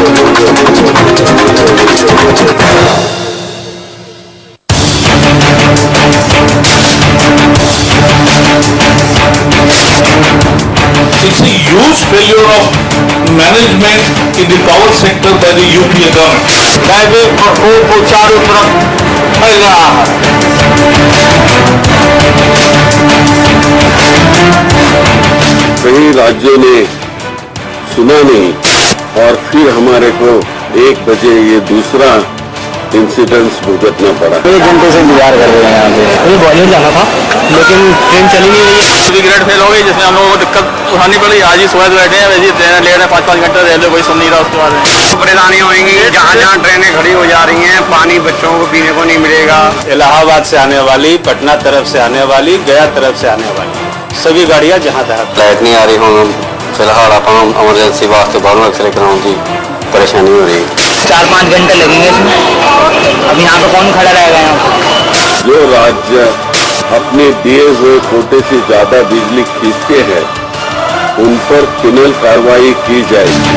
It's a huge failure of management in the power sector by the UPA government. Private प्रकोप को चारों तरफ फैल रहा है। कई राज्यों ने सुना नहीं और फिर हमारे को 1 बजे ये दूसरा इंसिडेंस भुगतना पड़ा। 1 घंटे से इंतजार कर रहे हैं यहाँ पे। मुझे ग्वालियर जाना था लेकिन ट्रेन चली नहीं रही है। दूसरी ग्रेड फेल हो गई जिसमें हम लोगों को दिक्कत उठानी पड़ी। आज ही सुबह बैठे हैं, वैसे ट्रेन लेट है 5-5 घंटे, रेलवे कोई सुन नहीं रहा। उसके बाद परेशानी होगी, जहाँ जहाँ ट्रेनें खड़ी हो जा रही हैं, पानी बच्चों को पीने को नहीं मिलेगा। इलाहाबाद से आने वाली, पटना तरफ से आने वाली, गया तरफ से आने वाली सभी गाड़ियाँ जहाँ तक लाइट नहीं आ रही हूँ। फिलहाल आप इमरजेंसी वास्ते बाहरों एक्सरे कराऊँ की परेशानी हो रही है। 4-5 घंटे लगेंगे इसमें। अब यहाँ पे कौन खड़ा रहेगा? यहाँ जो राज्य अपने दिए हुए कोटे से ज्यादा बिजली खींचते हैं उन पर क्रिमिनल कार्रवाई की जाएगी।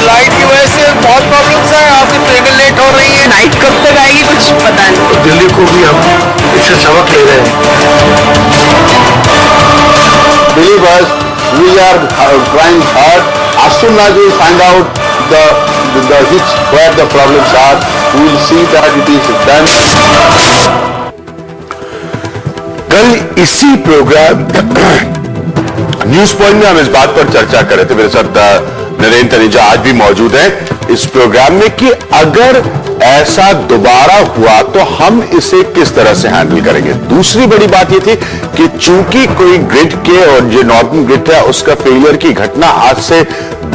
लाइट की वजह से बहुत प्रॉब्लम्स है। आपकी ट्रेनें लेट हो रही है। नाइट कब तक आएगी कुछ पता नहीं। दिल्ली को भी हम इससे सबक ले रहे हैं। Believe us, we are trying hard. As soon as we find out the hits where the problems are, we will see that it is done. कल इसी प्रोग्राम न्यूज पॉइंट में हम इस बात पर चर्चा कर रहे थे। मेरे साथ नरेंद्र तनेजा आज भी मौजूद हैं इस प्रोग्राम में कि अगर ऐसा दोबारा हुआ तो हम इसे किस तरह से हैंडल करेंगे। दूसरी बड़ी बात यह थी कि चूंकि कोई ग्रिड के और जो नॉर्दर्न ग्रिड है उसका फेलियर की घटना आज से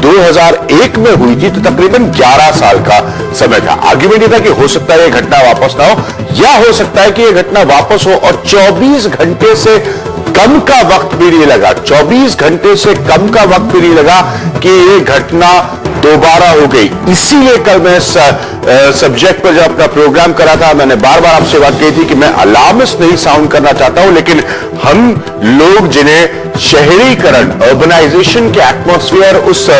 2001 में हुई थी, तो तकरीबन 11 साल का समय था। आर्ग्यूमेंट ये था कि हो सकता है ये घटना वापस ना हो, या हो सकता है कि ये घटना वापस हो और 24 घंटे से कम का वक्त भी नहीं लगा, 24 घंटे से कम का वक्त भी नहीं लगा कि ये घटना दोबारा हो गई। इसीलिए कल मैं सब्जेक्ट पर जब अपना प्रोग्राम करा था, मैंने बार बार आपसे बात कही थी कि मैं अलार्मिस्ट नहीं साउंड करना चाहता हूं, लेकिन हम लोग जिन्हें शहरीकरण, अर्बनाइजेशन के एटमॉस्फेयर, उस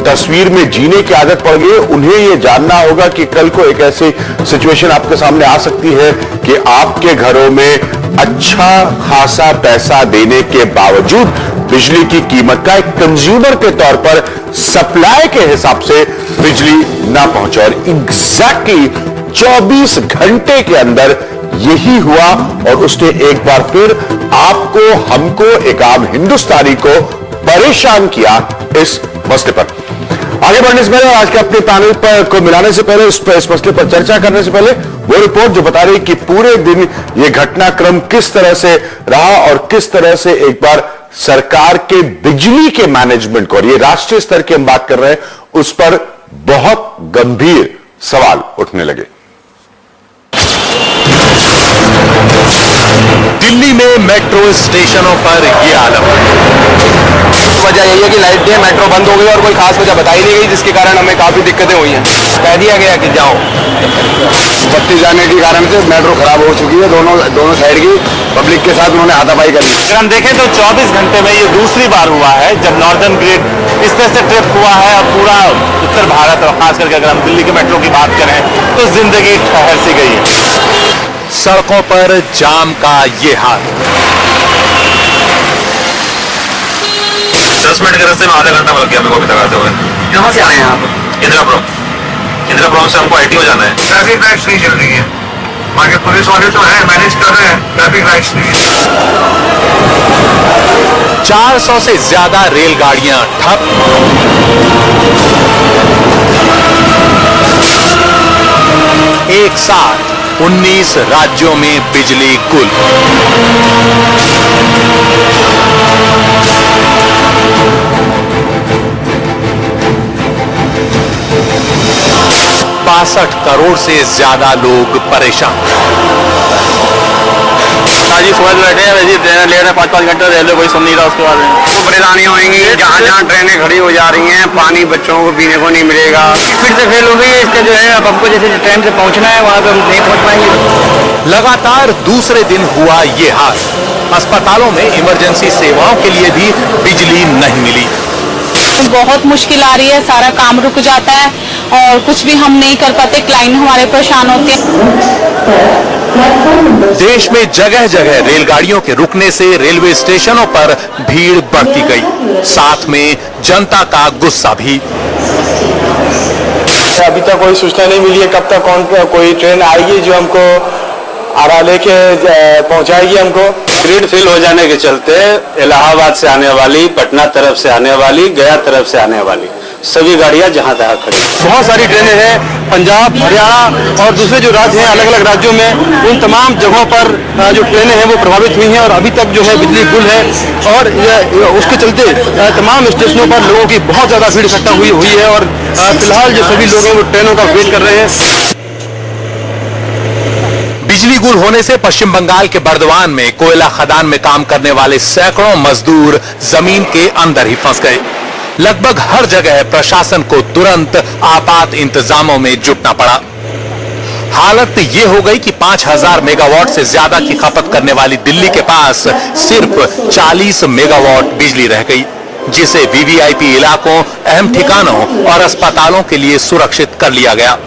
तस्वीर में जीने की आदत पड़ गई, उन्हें यह जानना होगा कि कल को एक ऐसी सिचुएशन आपके सामने आ सकती है कि आपके घरों में अच्छा खासा पैसा देने के बावजूद बिजली की कीमत का एक कंज्यूमर के तौर पर सप्लाई के हिसाब से बिजली ना पहुंचे। और एग्जैक्टली 24 घंटे के अंदर यही हुआ और उसने एक बार फिर आपको, हमको, एक आम हिंदुस्तानी को परेशान किया इस मसले पर। आगे बढ़ने से पहले और आज के अपने पैनल पर को मिलाने से पहले, इस मसले पर चर्चा करने से पहले वो रिपोर्ट जो बता रही कि पूरे दिन ये घटनाक्रम किस तरह से रहा और किस तरह से एक बार सरकार के बिजली के मैनेजमेंट को, और ये राष्ट्रीय स्तर की हम बात कर रहे हैं, उस पर बहुत गंभीर सवाल उठने लगे। दिल्ली में मेट्रो स्टेशनों पर यह हालत है। वजह यही है कि लाइट डे मेट्रो बंद हो गई और कोई खास वजह बताई नहीं गई, जिसके कारण हमें काफी दिक्कतें हुई हैं। कह दिया गया कि जाओ, बत्ती जाने के कारण से मेट्रो खराब हो चुकी है। दोनों साइड की पब्लिक के साथ उन्होंने हाथापाई करी। अगर हम देखें तो 24 घंटे में ये दूसरी बार हुआ है जब नॉर्दर्न ग्रिड इस तरह से ट्रिप हुआ है। और पूरा उत्तर भारत और खास करके अगर हम दिल्ली के मेट्रो की बात करें तो जिंदगी ठहर सी गई है। सड़कों पर जाम का ये हाल। 10 मिनट के रास्ते में आधा घंटा लग गया मेरे को अभी तक आते हुए। कहाँ से आए हैं आप? इंदिरापुरम से हमको ITO जाना है। ट्रैफिक लाइट्स नहीं चल रही है, बाकी पुलिस वाले तो है, मैनेज कर रहे हैं, ट्रैफिक लाइट्स नहीं है। 400 से ज्यादा रेलगाड़ियां ठप। एक साथ 19 राज्यों में बिजली गुल। ₹62 करोड़ से ज्यादा लोग परेशान। आज ही सुबह बैठे हैं वैसे ट्रेनें लेट है 5-5 घंटे रेलवे कोई सुन नहीं रहा उसके बारे में। तो परेशानी होंगी, जहाँ जहाँ ट्रेनें खड़ी हो जा रही हैं पानी बच्चों को पीने को नहीं मिलेगा। फिर से फेल हो गई है, इसका जो है अब हमको जैसे ट्रेन से पहुंचना है वहां पे हम नहीं पहुंच पाएंगे। लगातार दूसरे दिन हुआ ये हाल। अस्पतालों में इमरजेंसी सेवाओं के लिए भी बिजली नहीं मिली। बहुत मुश्किल आ रही है, सारा काम रुक जाता है और कुछ भी हम नहीं कर पाते, क्लाइंट हमारे परेशान होते हैं। देश में जगह जगह रेलगाड़ियों के रुकने से रेलवे स्टेशनों पर भीड़ बढ़ती गई, साथ में जनता का गुस्सा भी। अभी तक कोई सूचना नहीं मिली है कब तक कोई ट्रेन आएगी जो हमको आरा लेके पहुंचाएगी हमको। ग्रिड फेल हो जाने के चलते इलाहाबाद से आने वाली, पटना तरफ से आने वाली, गया तरफ से आने वाली सभी गाड़ियां जहां तहां खड़ी। बहुत सारी ट्रेनें हैं पंजाब, हरियाणा और दूसरे जो राज्य हैं अलग अलग राज्यों में, उन तमाम जगहों पर जो ट्रेनें हैं वो प्रभावित हुई हैं और अभी तक जो है बिजली गुल है और उसके चलते तमाम स्टेशनों पर लोगों की बहुत ज्यादा भीड़ इकट्ठा हुई है और फिलहाल जो सभी लोग हैं वो ट्रेनों का वेट कर रहे हैं। बिजली गुल होने से पश्चिम बंगाल के बर्दवान में कोयला खदान में काम करने वाले सैकड़ों मजदूर जमीन के अंदर ही फंस गए। लगभग हर जगह प्रशासन को तुरंत आपात इंतजामों में जुटना पड़ा। हालत ये हो गई कि 5000 मेगावाट से ज्यादा की खपत करने वाली दिल्ली के पास सिर्फ 40 मेगावाट बिजली रह गई, जिसे वीवीआईपी इलाकों, अहम ठिकानों और अस्पतालों के लिए सुरक्षित कर लिया गया।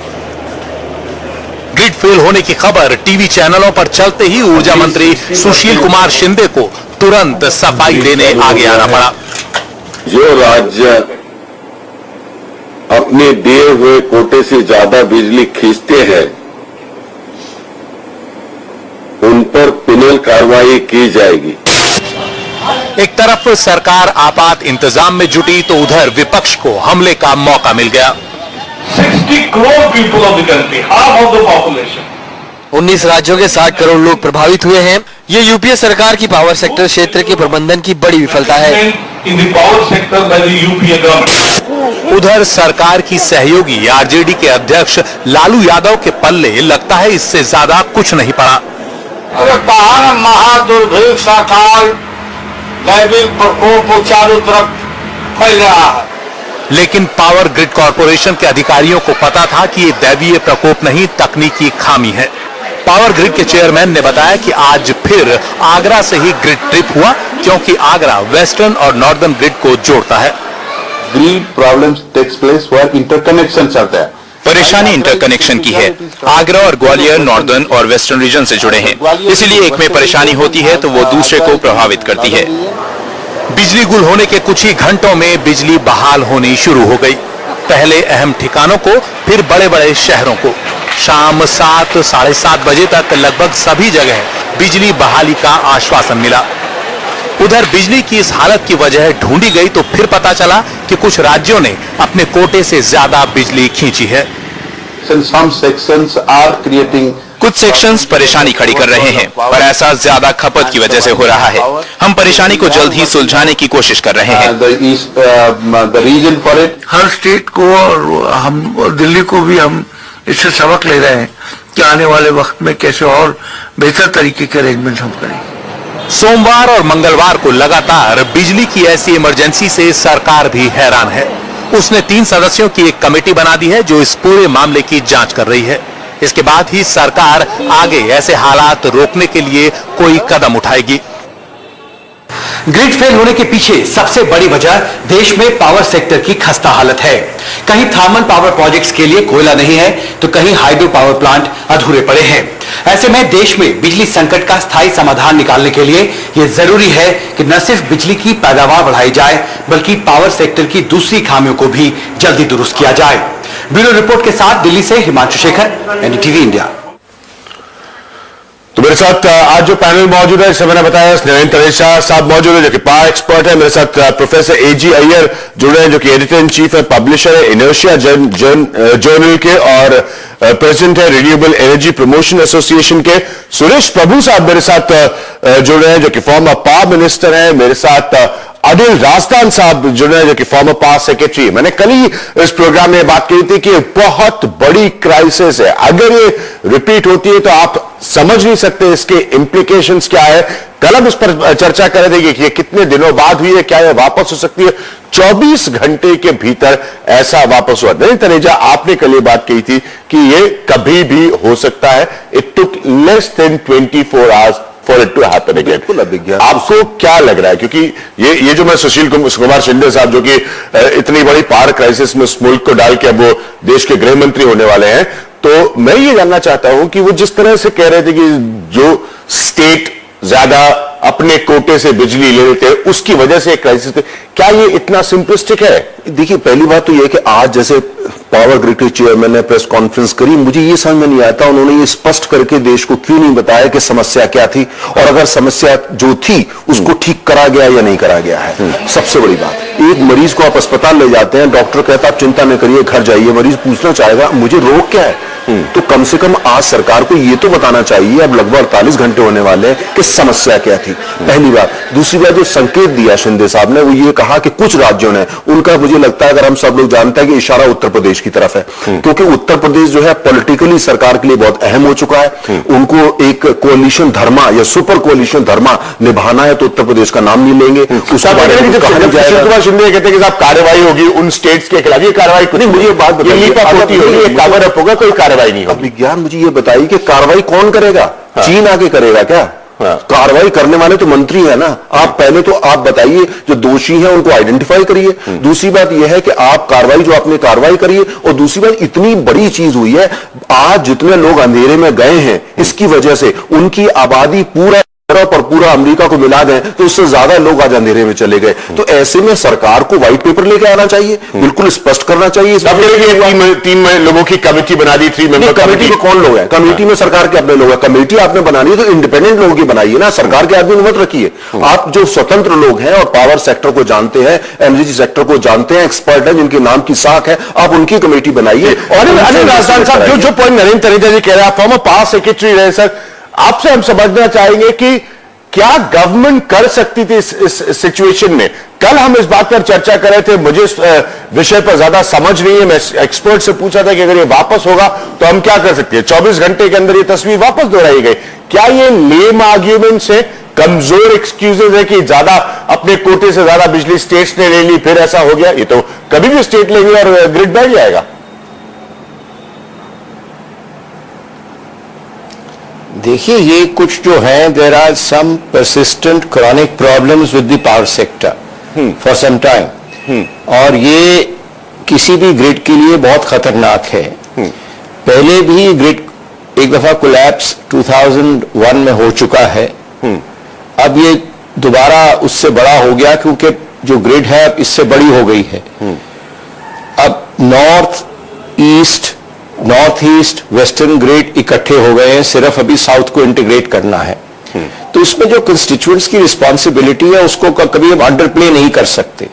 ग्रिड फेल होने की खबर टीवी चैनलों पर चलते ही ऊर्जा मंत्री सुशील कुमार शिंदे को तुरंत सफाई देने आगे आना पड़ा। जो राज्य अपने दिए हुए कोटे से ज्यादा बिजली खींचते हैं उन पर पिनल कार्रवाई की जाएगी। एक तरफ सरकार आपात इंतजाम में जुटी तो उधर विपक्ष को हमले का मौका मिल गया। 60 crore people of the country, half of the population. 19 राज्यों के 60 करोड़ लोग प्रभावित हुए हैं। ये यूपीए सरकार की पावर सेक्टर क्षेत्र के प्रबंधन की बड़ी विफलता है। In the power sector by the UPA government. उधर सरकार की सहयोगी आरजेडी के अध्यक्ष लालू यादव के पल्ले लगता है इससे ज्यादा कुछ नहीं पड़ा। अरे बाहर महादुर्भिक्ष अकाल दैविक प्रकोप चारों तरफ फैल रहा है। लेकिन पावर ग्रिड कॉरपोरेशन के अधिकारियों को पता था कि ये दैवीय प्रकोप नहीं, तकनीकी खामी है। पावर ग्रिड के चेयरमैन ने बताया कि आज फिर आगरा से ही ग्रिड ट्रिप हुआ, क्योंकि आगरा वेस्टर्न और नॉर्दर्न ग्रिड को जोड़ता है। Grid problems takes place where interconnection चलता है। परेशानी इंटरकनेक्शन की है। आगरा और ग्वालियर नॉर्दर्न और वेस्टर्न रीजन से जुड़े हैं, इसलिए एक में परेशानी होती है तो वो दूसरे को प्रभावित करती है। बिजली गुल होने के कुछ ही घंटों में बिजली बहाल होनी शुरू हो गई। पहले अहम ठिकानों को, फिर बड़े बड़े शहरों को। शाम 7, साढ़े 7 बजे तक लगभग सभी जगह बिजली बहाली का आश्वासन मिला। उधर बिजली की इस हालत की वजह ढूंढी गई तो फिर पता चला कि कुछ राज्यों ने अपने कोटे से ज्यादा बिजली खींची है। Some sections are creating कुछ सेक्शंस परेशानी खड़ी कर रहे हैं, पर ऐसा ज्यादा खपत की वजह से हो रहा है। हम परेशानी को जल्द ही सुलझाने की कोशिश कर रहे हैं। the reason for it. Her state को और हम और दिल्ली को भी हम इससे सबक ले रहे हैं कि आने वाले वक्त में कैसे और बेहतर तरीके के अरेंजमेंट हम करें। सोमवार और मंगलवार को लगातार बिजली की ऐसी इमरजेंसी से सरकार भी हैरान है। उसने 3 सदस्यों की एक कमेटी बना दी है जो इस पूरे मामले की जांच कर रही है। इसके बाद ही सरकार आगे ऐसे हालात रोकने के लिए कोई कदम उठाएगी। ग्रिड फेल होने के पीछे सबसे बड़ी वजह देश में पावर सेक्टर की खस्ता हालत है। कहीं थर्मल पावर प्रोजेक्ट्स के लिए कोयला नहीं है तो कहीं हाइड्रो पावर प्लांट अधूरे पड़े हैं। ऐसे में देश में बिजली संकट का स्थायी समाधान निकालने के लिए यह जरूरी है कि न सिर्फ बिजली की पैदावार बढ़ाई जाए बल्कि पावर सेक्टर की दूसरी खामियों को भी जल्दी दुरुस्त किया जाए। ब्यूरो रिपोर्ट के साथ दिल्ली से हिमांशु शेखर, एनडीटीवी इंडिया। तो मेरे साथ आज जो पैनल मौजूद है, जैसे मैंने बताया, नरेंद्र तनेजा साहब मौजूद है जो कि पावर एक्सपर्ट है। मेरे साथ प्रोफेसर एजी अय्यर जुड़े हैं जो कि एडिटर इन चीफ है, पब्लिशर है इनर्शिया जर्नल के और प्रेसिडेंट है रिन्यूएबल एनर्जी प्रमोशन एसोसिएशन के। सुरेश प्रभु साहब मेरे साथ जुड़े हैं जो कि फॉर्मर पावर मिनिस्टर हैं। मेरे साथ अनिल राजदान साहब जुड़े हैं जो कि फॉर्मर पावर सेक्रेटरी। मैंने कल ही इस प्रोग्राम में बात की थी कि बहुत बड़ी क्राइसिस है, अगर ये रिपीट होती है तो आप समझ नहीं सकते इसके इम्प्लीकेशंस क्या है। कल हम इस पर चर्चा कर रहे थे कि ये कितने दिनों बाद हुई है, क्या ये वापस हो सकती है। 24 घंटे के भीतर ऐसा वापस हुआ। नहीं तनेजा, आपने कल ये बात कही थी कि ये कभी भी हो सकता है। It took less than 24 hours for it to happen again. आपको क्या लग रहा है, क्योंकि ये जो मैं सुशील कुमार शिंदे साहब जो कि इतनी बड़ी पावर क्राइसिस में इस मुल्क को डाल के अब वो देश के गृह मंत्री होने वाले हैं, तो मैं ये जानना चाहता हूं कि वो जिस तरह से कह रहे थे कि जो स्टेट ज्यादा अपने कोटे से बिजली ले लेते हैं उसकी वजह से क्राइसिस, क्या ये इतना सिंपलिस्टिक है? देखिए, पहली बात तो यह कि आज जैसे पावर ग्रिड के चेयरमैन ने प्रेस कॉन्फ्रेंस करी, मुझे ये समझ में नहीं आता उन्होंने ये स्पष्ट करके देश को क्यों नहीं बताया कि समस्या क्या थी, और अगर समस्या जो थी उसको ठीक करा गया या नहीं करा गया है। सबसे बड़ी बात, एक मरीज को आप अस्पताल ले जाते हैं, डॉक्टर कहता आप चिंता न करिए घर जाइए, मरीज पूछना चाहेगा मुझे रोग क्या है, तो कम से कम आज सरकार को ये तो बताना चाहिए, अब लगभग 48 घंटे होने वाले हैं, कि समस्या क्या थी। पहली बात। दूसरी बात, जो संकेत दिया शिंदे साहब ने, वो ये कहा कि कुछ राज्यों ने, उनका मुझे लगता है अगर हम सब लोग जानते हैं कि इशारा उत्तर प्रदेश की तरफ है, क्योंकि उत्तर प्रदेश जो है पॉलिटिकली सरकार के लिए बहुत अहम हो चुका है। उनको एक कोalition धर्मा या सुपर कोalition धर्मा निभाना है तो उत्तर प्रदेश का नाम नहीं लेंगे। उसका बारे में शिंदे कहते हैं कि साहब कार्रवाई होगी उन स्टेट्स के खिलाफ, ये कार्रवाई नहीं, मुझे बात बताइए, कवर अप होगा, कोई कार्रवाई नहीं होगी। विज्ञान मुझे ये बताइए कि कार्रवाई कौन करेगा? चीन आके करेगा क्या? कार्रवाई करने वाले तो मंत्री है ना। आप पहले तो आप बताइए जो दोषी हैं उनको आइडेंटिफाई करिए। दूसरी बात यह है कि आप कार्रवाई जो आपने कार्रवाई करिए, और दूसरी बात इतनी बड़ी चीज हुई है, आज जितने लोग अंधेरे में गए हैं इसकी वजह से उनकी आबादी पूरा यूरोप और पूरा अमेरिका को मिला दें तो उससे ज्यादा लोग आज अंधेरे में चले गए। तो ऐसे में सरकार को व्हाइट पेपर लेके आना चाहिए, बिल्कुल स्पष्ट करना चाहिए। तीन लोगों की कमेटी बना दी, 3 मेंबर कमेटी में कौन लोग हैं? कमेटी में सरकार के अपने लोग हैं। कमेटी आपने बनानी है तो इंडिपेंडेंट लोगों की बनाइए ना, सरकार के आदमी मत रखिए। आप जो स्वतंत्र लोग हैं और पावर सेक्टर को जानते हैं, एनर्जी सेक्टर को जानते हैं, एक्सपर्ट हैं, जिनके नाम की साख है, आप उनकी कमेटी बनाइए। और राजस्थान साहब जो पॉइंट नरेंद्र तनेजा जी कह रहे हैं, आप फॉर्मर पावर सेक्रेटरी रहे सर, आपसे हम समझना चाहेंगे कि क्या गवर्नमेंट कर सकती थी इस सिचुएशन में? कल हम इस बात पर चर्चा कर रहे थे, मुझे इस विषय पर ज्यादा समझ नहीं है, मैं एक्सपर्ट से पूछा था कि अगर ये वापस होगा तो हम क्या कर सकते हैं। 24 घंटे के अंदर ये तस्वीर वापस दोहराई गई। क्या ये लेम आर्ग्यूमेंट्स है, कमजोर एक्सक्यूजेज है कि ज्यादा अपने कोटे से ज्यादा बिजली स्टेट्स ने ले ली फिर ऐसा हो गया? ये तो कभी भी स्टेट लेंगे और ग्रिड बैठ जाएगा। देखिए, ये कुछ जो है, there are some persistent chronic problems with the power sector for some time, और ये किसी भी ग्रिड के लिए बहुत खतरनाक है। पहले भी ग्रिड एक दफा कोलैप्स 2001 में हो चुका है। अब ये दोबारा उससे बड़ा हो गया क्योंकि जो ग्रिड है अब इससे बड़ी हो गई है। अब नॉर्थ ईस्ट वेस्टर्न ग्रिड इकट्ठे हो गए हैं, सिर्फ अभी साउथ को इंटीग्रेट करना है। तो इसमें जो कंस्टिट्यूएंट्स की रिस्पॉन्सिबिलिटी है उसको कभी हम अंडर प्ले नहीं कर सकते।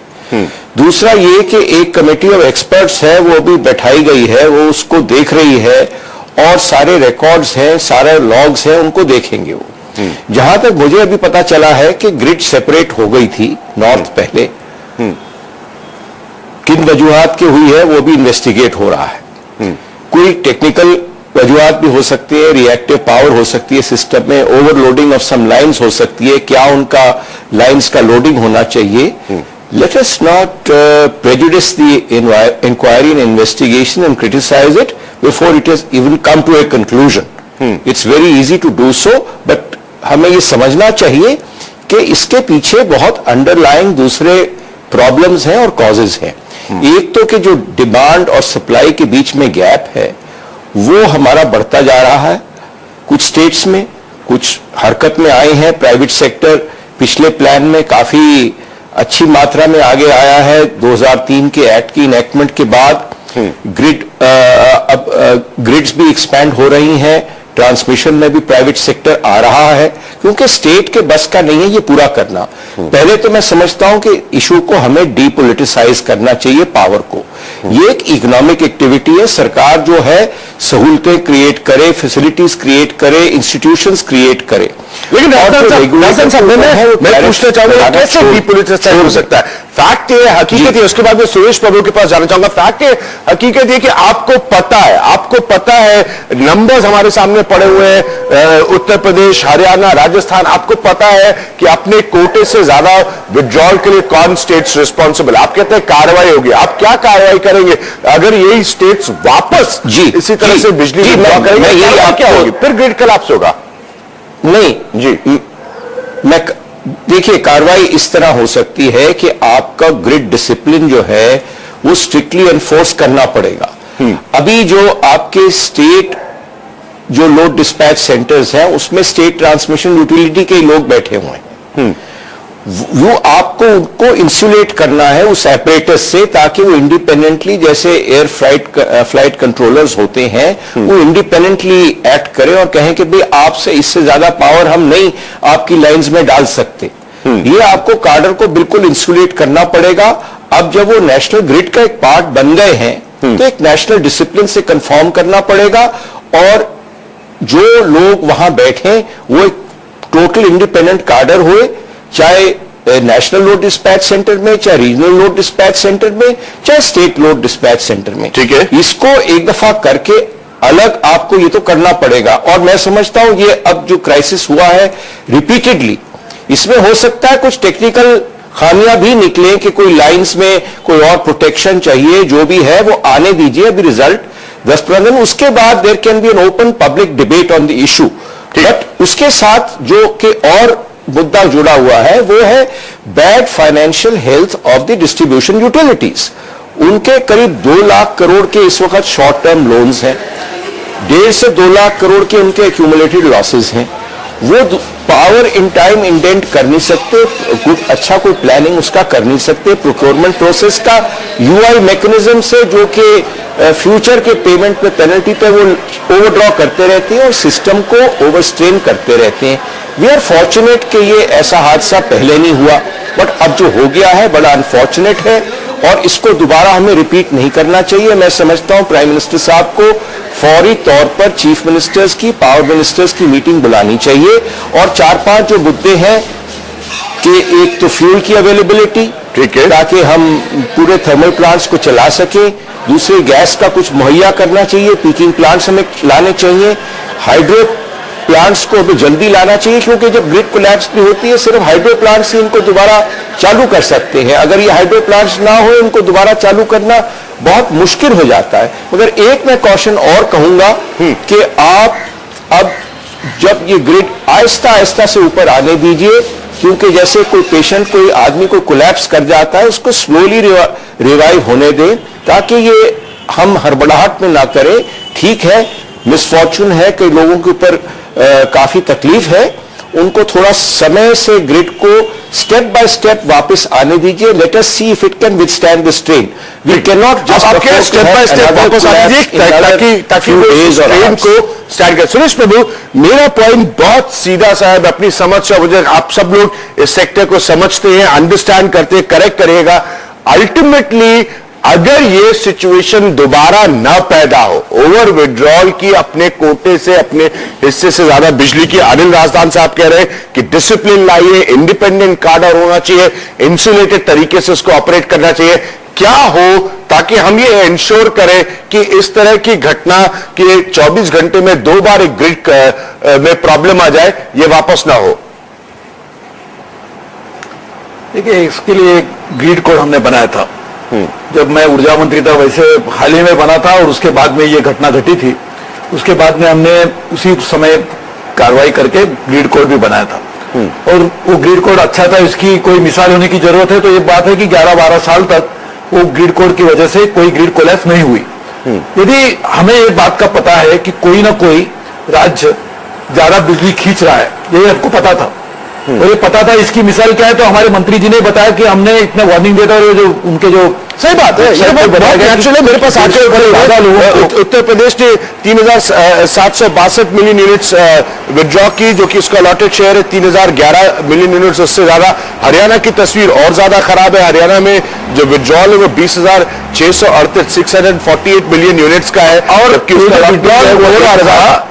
दूसरा ये कि एक कमेटी ऑफ एक्सपर्ट्स है, वो अभी बैठाई गई है, वो उसको देख रही है और सारे रिकॉर्ड्स हैं, सारे लॉग्स हैं, उनको देखेंगे वो। जहां तक मुझे अभी पता चला है कि ग्रिड सेपरेट हो गई थी नॉर्थ पहले, किन वजूहात की हुई है वो भी इन्वेस्टिगेट हो रहा है। कोई टेक्निकल वजूहात भी हो सकती है, रिएक्टिव पावर हो सकती है सिस्टम में, ओवरलोडिंग ऑफ सम लाइंस हो सकती है, क्या उनका लाइंस का लोडिंग होना चाहिए। Let us not prejudice the inquiry and investigation and criticise it before it is even come to a conclusion. It's very easy to do so, but हमें ये समझना चाहिए कि इसके पीछे बहुत अंडरलाइंग दूसरे प्रॉब्लम्स हैं और कॉजेज हैं। एक तो कि जो डिमांड और सप्लाई के बीच में गैप है वो हमारा बढ़ता जा रहा है। कुछ स्टेट्स में कुछ हरकत में आए हैं, प्राइवेट सेक्टर पिछले प्लान में काफी अच्छी मात्रा में आगे आया है। 2003 के एक्ट की इनेक्टमेंट के बाद ग्रिड्स भी एक्सपैंड हो रही हैं, ट्रांसमिशन में भी प्राइवेट सेक्टर आ रहा है, क्योंकि स्टेट के बस का नहीं है ये पूरा करना। पहले तो मैं समझता हूं कि इशू को हमें डीपोलिटिसाइज करना चाहिए, पावर को। ये एक इकोनॉमिक एक्टिविटी है, सरकार जो है सहूलतें क्रिएट करे, फैसिलिटीज क्रिएट करे, इंस्टीट्यूशंस क्रिएट करे। लेकिन मैं पूछना चाहूंगा कैसे डीपोलिटिसाइज हो सकता है? फैक्ट ये हकीकत है, उसके बाद मैं सुरेश प्रभु के पास जाना चाहूंगा। फैक्ट ये हकीकत ये कि आपको पता है नंबर्स हमारे सामने पड़े हुए हैं, उत्तर प्रदेश, हरियाणा, राजस्थान, आपको पता है कि अपने कोटे से ज्यादा विड्रॉल के लिए कौन स्टेट्स रिस्पॉन्सिबल। आप कहते हैं कार्रवाई होगी, आप क्या कार्रवाई करेंगे अगर यही स्टेट्स वापस इसी तरह से बिजली विड्रॉ करेंगे? क्या होगी? फिर ग्रिड कोलैप्स होगा। नहीं जी, मैं देखिए, कार्रवाई इस तरह हो सकती है कि आपका ग्रिड डिसिप्लिन जो है वो स्ट्रिक्टली एनफोर्स करना पड़ेगा। अभी जो आपके स्टेट जो लोड डिस्पैच सेंटर्स हैं उसमें स्टेट ट्रांसमिशन यूटिलिटी के लोग बैठे हुए हैं। वो आपको उनको इंसुलेट करना है उस एपरेटस से, ताकि वो इंडिपेंडेंटली, जैसे एयर फ्लाइट कंट्रोलर्स होते हैं, वो इंडिपेंडेंटली एक्ट करें और कहें कि भाई आपसे इससे ज्यादा पावर हम नहीं आपकी लाइंस में डाल सकते। ये आपको कार्डर को बिल्कुल इंसुलेट करना पड़ेगा। अब जब वो नेशनल ग्रिड का एक पार्ट बन गए हैं तो एक नेशनल डिसिप्लिन से कंफॉर्म करना पड़ेगा, और जो लोग वहां बैठे वो एक टोटल इंडिपेंडेंट कार्डर हुए, चाहे नेशनल लोड डिस्पैच सेंटर में, चाहे रीजनल लोड डिस्पैच सेंटर में, चाहे स्टेट लोड डिस्पैच सेंटर में। ठीक है, इसको एक दफा करके अलग आपको ये तो करना पड़ेगा। और मैं समझता हूं ये अब जो क्राइसिस हुआ है रिपीटेडली, इसमें हो सकता है कुछ टेक्निकल खामियां भी निकले कि कोई लाइंस में कोई और प्रोटेक्शन चाहिए, जो भी है वो आने दीजिए अभी रिजल्ट 10-15 दिन, उसके बाद there can be an open public debate on the issue. But उसके साथ जो कि और मुद्दा जुड़ा हुआ है वो है bad financial health of the distribution utilities. उनके करीब 2 लाख करोड़ के इस वक्त शॉर्ट टर्म लोन्स हैं, 1.5 से 2 लाख करोड़ के उनके एक्यूमुलेटेड लॉसेस हैं। वो पावर इन टाइम इंडेंट कर नहीं सकते, कुछ अच्छा कोई प्लानिंग उसका कर नहीं सकते, प्रोक्योरमेंट प्रोसेस का यूआई मैकेनिज्म से जो कि फ्यूचर के पेमेंट पे पेनल्टी पे वो ओवरड्रॉ करते रहते हैं और सिस्टम को ओवरस्ट्रेन करते रहते हैं। वी आर फॉर्चुनेट कि ये ऐसा हादसा पहले नहीं हुआ, बट अब जो हो गया है बड़ा अनफॉर्चुनेट है और इसको दोबारा हमें रिपीट नहीं करना चाहिए। मैं समझता हूं प्राइम मिनिस्टर साहब को फौरी तौर पर चीफ मिनिस्टर्स की, पावर मिनिस्टर्स की मीटिंग बुलानी चाहिए और 4-5 जो मुद्दे हैं कि एक तो फ्यूल की अवेलेबिलिटी, ठीक है, ताकि हम पूरे थर्मल प्लांट्स को चला सकें, दूसरे गैस का कुछ मुहैया करना चाहिए, पीकिंग प्लांट्स हमें लाने चाहिए, हाइड्रो प्लांट्स को अभी जल्दी लाना चाहिए, क्योंकि जब ग्रिड कोलैप्स भी होती है सिर्फ हाइड्रो प्लांट्स ही इनको दोबारा चालू कर सकते हैं। अगर ये हाइड्रो प्लांट्स ना हो इनको दोबारा चालू करना बहुत मुश्किल हो जाता है। मगर एक मैं कॉशन और कहूंगा कि आप अब जब ये ग्रिड आहिस्ता आहिस्ता से ऊपर आने दीजिए, क्योंकि जैसे कोई पेशेंट, कोई आदमी को कोलैप्स कर जाता है, उसको स्लोली रिवाइव होने दें, ताकि ये हम हड़बड़ाहट में ना करें। ठीक है, मिसफॉर्चून है, कई लोगों के ऊपर काफी तकलीफ है, उनको थोड़ा समय से ग्रिड को स्टेप बाय स्टेप वापस आने दीजिए। Let us see if it can withstand the strain. We can not just step by step वापस आने दीजिए ताकि स्ट्रेन को स्टार्ट कर। सुरेश प्रभु, मेरा पॉइंट बहुत सीधा सा है, अपनी समझ से, मुझे आप सब लोग इस सेक्टर को समझते हैं, अंडरस्टैंड करते हैं, करेक्ट करिएगा। अल्टीमेटली अगर ये सिचुएशन दोबारा न पैदा हो, ओवर विड्रॉल की, अपने कोटे से, अपने हिस्से से ज्यादा बिजली की, अनिल राजदान साहब कह रहे हैं कि डिसिप्लिन लाइए, इंडिपेंडेंट कार्डर होना चाहिए, इंसुलेटेड तरीके से उसको ऑपरेट करना चाहिए। क्या हो ताकि हम ये इंश्योर करें कि इस तरह की घटना कि 24 घंटे में 2 बार एक ग्रिड में प्रॉब्लम आ जाए, ये वापस ना हो? देखिए, इसके लिए एक ग्रिड कोड हमने बनाया था जब मैं ऊर्जा मंत्री था, वैसे हाल ही में बना था और उसके बाद में ये घटना घटी थी। उसके बाद में हमने उसी समय कार्रवाई करके ग्रिड कोड भी बनाया था और वो ग्रिड कोड अच्छा था, इसकी कोई मिसाल होने की जरूरत है। तो ये बात है कि 11-12 साल तक वो ग्रिड कोड की वजह से कोई ग्रिड कोलैप्स नहीं हुई। यदि हमें ये बात का पता है कि कोई ना कोई राज्य ज्यादा बिजली खींच रहा है, ये हमको पता था और ये पता था। इसकी मिसाल क्या है, तो हमारे मंत्री जी ने बताया कि हमने इतना वार्निंग दिया था और जो उनके जो सही बात है, ये मेरे पास आके उत्तर प्रदेश ने 3,762 मिलियन यूनिट्स विड्रॉ की, जो कि उसका अलॉटेड शेयर है 3,011 मिलियन यूनिट्स, उससे ज्यादा। हरियाणा की तस्वीर और ज्यादा खराब है। हरियाणा में जो विड्रॉल है वो 20,638 648 मिलियन यूनिट्स का है और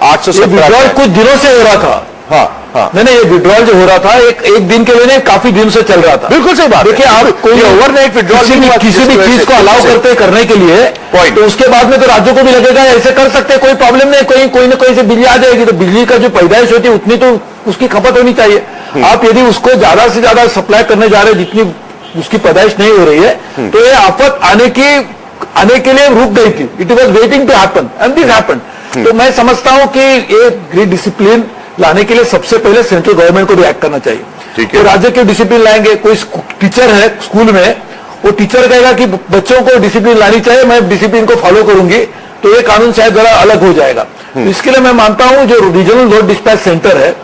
817 कुछ दिनों से हो रहा था। हाँ, नहीं, ये विड्रॉल जो हो रहा था एक दिन के लिए नहीं, काफी दिन से चल रहा था। बिल्कुल सही बात। देखिए, आप कोई ओवरनाइट विड्रॉल किसी भी चीज को अलाउ करने के लिए तो उसके बाद में तो राज्यों को भी लगेगा ऐसे कर सकते हैं, कोई प्रॉब्लम नहीं, कोई ना कोई से बिजली आ जाएगी, तो बिजली का जो पैदाइश होती है उतनी तो उसकी खपत होनी चाहिए। आप यदि उसको ज्यादा से ज्यादा सप्लाई करने जा रहे हैं जितनी उसकी पैदाइश नहीं हो रही है, तो ये आफत आने के लिए रुक गई थी। It was waiting to happen and this happen. तो मैं समझता हूं कि ये ग्रिड डिसिप्लिन लाने के लिए सबसे पहले सेंट्रल गवर्नमेंट को रिएक्ट करना चाहिए। तो राज्य के डिसिप्लिन लाएंगे, कोई टीचर है स्कूल में, वो टीचर कहेगा कि बच्चों को डिसिप्लिन लानी चाहिए, मैं डिसिप्लिन को फॉलो करूंगी, तो ये कानून शायद जरा अलग हो जाएगा। इसके लिए मैं मानता हूं जो रीजनल लोड डिस्पैच सेंटर है